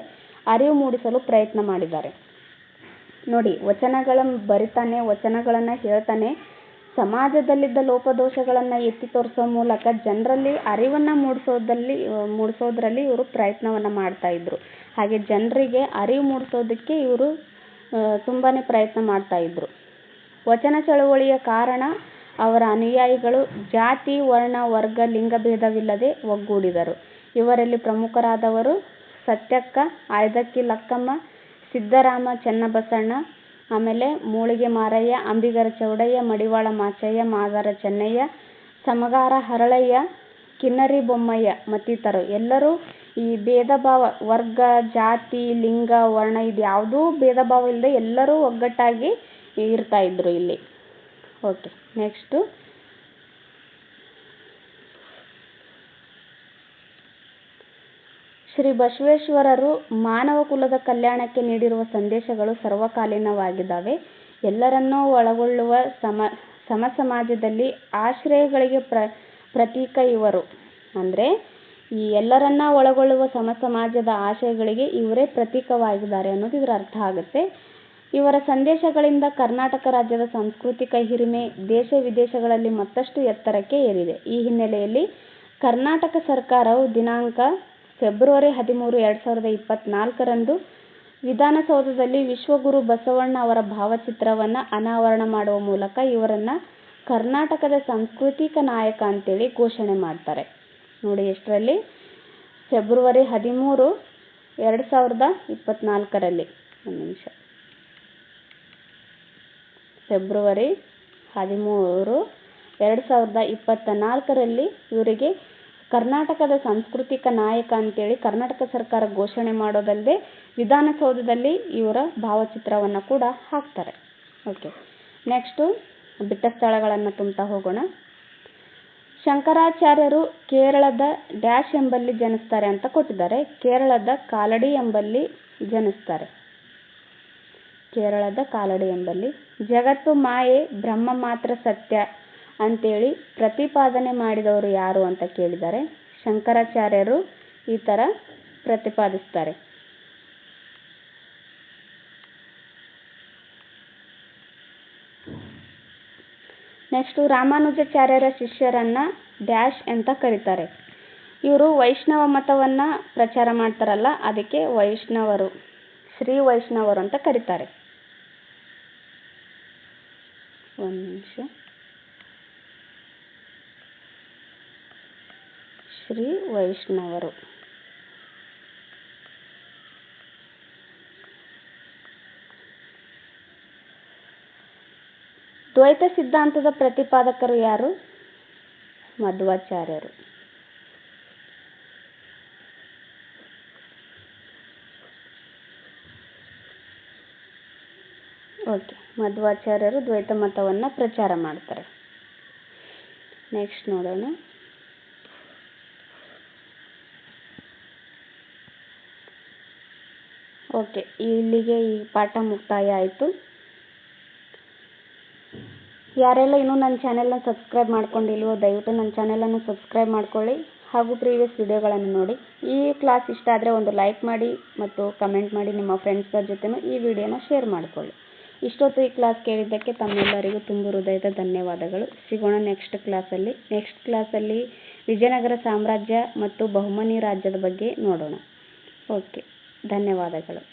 ಅರಿವು ಮೂಡಿಸಲು ಪ್ರಯತ್ನ ಮಾಡಿದ್ದಾರೆ. ನೋಡಿ, ವಚನಗಳನ್ನು ಬರಿತಾನೆ, ವಚನಗಳನ್ನು ಹೇಳ್ತಾನೆ, ಸಮಾಜದಲ್ಲಿದ್ದ ಲೋಪದೋಷಗಳನ್ನು ಎತ್ತಿ ತೋರಿಸೋ ಮೂಲಕ ಜನರಲ್ಲಿ ಅರಿವನ್ನು ಮೂಡಿಸೋದ್ರಲ್ಲಿ ಇವರು ಪ್ರಯತ್ನವನ್ನು ಮಾಡ್ತಾ ಇದ್ರು. ಹಾಗೆ ಜನರಿಗೆ ಅರಿವು ಮೂಡಿಸೋದಕ್ಕೆ ಇವರು ತುಂಬಾ ಪ್ರಯತ್ನ ಮಾಡ್ತಾ ಇದ್ರು. ವಚನ ಚಳವಳಿಯ ಕಾರಣ ಅವರ ಅನುಯಾಯಿಗಳು ಜಾತಿ, ವರ್ಣ, ವರ್ಗ, ಲಿಂಗಭೇದವಿಲ್ಲದೆ ಒಗ್ಗೂಡಿದರು. ಇವರಲ್ಲಿ ಪ್ರಮುಖರಾದವರು ಸತ್ಯಕ್ಕ, ಆಯ್ದಕ್ಕಿ ಲಕ್ಕಮ್ಮ, ಸಿದ್ದರಾಮ ಚೆನ್ನಬಸಣ್ಣ, ಆಮೇಲೆ ಮೂಳಿಗೆ ಮಾರಯ್ಯ, ಅಂಬಿಗರ ಚೌಡಯ್ಯ, ಮಡಿವಾಳ ಮಾಚಯ್ಯ, ಮಾದಾರ ಚೆನ್ನಯ್ಯ, ಸಮಗಾರ ಹರಳಯ್ಯ, ಕಿನ್ನರಿ ಬೊಮ್ಮಯ್ಯ ಮತ್ತಿತರರು ಎಲ್ಲರೂ ಈ ಭೇದ ಭಾವ ವರ್ಗ ಜಾತಿ ಲಿಂಗ ವರ್ಣ ಇದು ಯಾವುದೂ ಭೇದ ಭಾವ ಇಲ್ಲದೆ ಎಲ್ಲರೂ ಒಗ್ಗಟ್ಟಾಗಿ ಇರ್ತಾ ಇದ್ರು ಇಲ್ಲಿ. ಓಕೆ, ನೆಕ್ಸ್ಟು ಶ್ರೀ ಬಸವೇಶ್ವರರು ಮಾನವ ಕುಲದ ಕಲ್ಯಾಣಕ್ಕೆ ನೀಡಿರುವ ಸಂದೇಶಗಳು ಸರ್ವಕಾಲೀನವಾಗಿದ್ದಾವೆ. ಎಲ್ಲರನ್ನೂ ಒಳಗೊಳ್ಳುವ ಸಮಾಜದಲ್ಲಿ ಆಶ್ರಯಗಳಿಗೆ ಪ್ರತೀಕ ಇವರು. ಅಂದರೆ ಈ ಎಲ್ಲರನ್ನ ಒಳಗೊಳ್ಳುವ ಸಮಾಜದ ಆಶಯಗಳಿಗೆ ಇವರೇ ಪ್ರತೀಕವಾಗಿದ್ದಾರೆ ಅನ್ನೋದು ಇದರ ಅರ್ಥ ಆಗುತ್ತೆ. ಇವರ ಸಂದೇಶಗಳಿಂದ ಕರ್ನಾಟಕ ರಾಜ್ಯದ ಸಾಂಸ್ಕೃತಿಕ ಹಿರಿಮೆ ದೇಶ ವಿದೇಶಗಳಲ್ಲಿ ಮತ್ತಷ್ಟು ಎತ್ತರಕ್ಕೆ ಏರಿದೆ. ಈ ಹಿನ್ನೆಲೆಯಲ್ಲಿ ಕರ್ನಾಟಕ ಸರ್ಕಾರವು ದಿನಾಂಕ ಫೆಬ್ರವರಿ 13, 2024ರಂದು ವಿಧಾನಸೌಧದಲ್ಲಿ ವಿಶ್ವಗುರು ಬಸವಣ್ಣ ಅವರ ಭಾವಚಿತ್ರವನ್ನು ಅನಾವರಣ ಮಾಡುವ ಮೂಲಕ ಇವರನ್ನು ಕರ್ನಾಟಕದ ಸಾಂಸ್ಕೃತಿಕ ನಾಯಕ ಅಂತೇಳಿ ಘೋಷಣೆ ಮಾಡ್ತಾರೆ. ನೋಡಿ ಎಷ್ಟರಲ್ಲಿ, ಫೆಬ್ರವರಿ 13, 2024ರಲ್ಲಿ. ಒಂದು ನಿಮಿಷ, ಫೆಬ್ರವರಿ 13, 2024ರಲ್ಲಿ ಇವರಿಗೆ ಕರ್ನಾಟಕದ ಸಾಂಸ್ಕೃತಿಕ ನಾಯಕ ಅಂತೇಳಿ ಕರ್ನಾಟಕ ಸರ್ಕಾರ ಘೋಷಣೆ ಮಾಡೋದಲ್ಲದೆ ವಿಧಾನಸೌಧದಲ್ಲಿ ಇವರ ಭಾವಚಿತ್ರವನ್ನು ಕೂಡ ಹಾಕ್ತಾರೆ. ಓಕೆ, ನೆಕ್ಸ್ಟು ಬಿಟ್ಟ ಸ್ಥಳಗಳನ್ನು ತುಂಬ್ತಾ ಹೋಗೋಣ. ಶಂಕರಾಚಾರ್ಯರು ಕೇರಳದ ಡ್ಯಾಶ್ ಎಂಬಲ್ಲಿ ಜನಿಸ್ತಾರೆ ಅಂತ ಕೊಟ್ಟಿದ್ದಾರೆ. ಕೇರಳದ ಕಾಲಡಿ ಎಂಬಲ್ಲಿ ಜನಿಸ್ತಾರೆ. ಕೇರಳದ ಕಾಲಡಿ ಎಂಬಲ್ಲಿ. ಜಗತ್ತು ಮಾಯೆ, ಬ್ರಹ್ಮ ಮಾತ್ರ ಸತ್ಯ ಅಂತೇಳಿ ಪ್ರತಿಪಾದನೆ ಮಾಡಿದವರು ಯಾರು ಅಂತ ಕೇಳಿದ್ದಾರೆ. ಶಂಕರಾಚಾರ್ಯರು ಈ ಥರ ಪ್ರತಿಪಾದಿಸ್ತಾರೆ. ನೆಕ್ಸ್ಟು ರಾಮಾನುಜಾಚಾರ್ಯರ ಶಿಷ್ಯರನ್ನು ಡ್ಯಾಶ್ ಅಂತ ಕರೀತಾರೆ. ಇವರು ವೈಷ್ಣವ ಮತವನ್ನು ಪ್ರಚಾರ ಮಾಡ್ತಾರಲ್ಲ, ಅದಕ್ಕೆ ವೈಷ್ಣವರು, ಶ್ರೀ ವೈಷ್ಣವರು ಅಂತ ಕರೀತಾರೆ. ಒಂದು ನಿಮಿಷ, ಶ್ರೀ ವೈಷ್ಣವರು. ದ್ವೈತ ಸಿದ್ಧಾಂತದ ಪ್ರತಿಪಾದಕರು ಯಾರು? ಮಧ್ವಾಚಾರ್ಯರು. ಓಕೆ, ಮಧ್ವಾಚಾರ್ಯರು ದ್ವೈತ ಮತವನ್ನು ಪ್ರಚಾರ ಮಾಡ್ತಾರೆ. ನೆಕ್ಸ್ಟ್ ನೋಡೋಣ. ಓಕೆ, ಇಲ್ಲಿಗೆ ಈ ಪಾಠ ಮುಕ್ತಾಯ ಆಯಿತು. ಯಾರೆಲ್ಲ ಇನ್ನೂ ನನ್ನ ಚಾನೆಲ್ನ ಸಬ್ಸ್ಕ್ರೈಬ್ ಮಾಡ್ಕೊಂಡಿಲ್ವೋ ದಯವಿಟ್ಟು ನನ್ನ ಚಾನೆಲನ್ನು ಸಬ್ಸ್ಕ್ರೈಬ್ ಮಾಡ್ಕೊಳ್ಳಿ ಹಾಗೂ ಪ್ರೀವಿಯಸ್ ವಿಡಿಯೋಗಳನ್ನು ನೋಡಿ. ಈ ಕ್ಲಾಸ್ ಇಷ್ಟ ಆದರೆ ಒಂದು ಲೈಕ್ ಮಾಡಿ ಮತ್ತು ಕಮೆಂಟ್ ಮಾಡಿ. ನಿಮ್ಮ ಫ್ರೆಂಡ್ಸ್ಗಳ ಜೊತೆನೂ ಈ ವಿಡಿಯೋನ ಶೇರ್ ಮಾಡಿಕೊಳ್ಳಿ. ಇಷ್ಟೊತ್ತು ಈ ಕ್ಲಾಸ್ ಕೇಳಿದ್ದಕ್ಕೆ ತಮ್ಮೆಲ್ಲರಿಗೂ ತುಂಬ ಹೃದಯದ ಧನ್ಯವಾದಗಳು. ಸಿಗೋಣ ನೆಕ್ಸ್ಟ್ ಕ್ಲಾಸಲ್ಲಿ ವಿಜಯನಗರ ಸಾಮ್ರಾಜ್ಯ ಮತ್ತು ಬಹುಮನಿ ರಾಜ್ಯದ ಬಗ್ಗೆ ನೋಡೋಣ. ಓಕೆ, ಧನ್ಯವಾದಗಳು.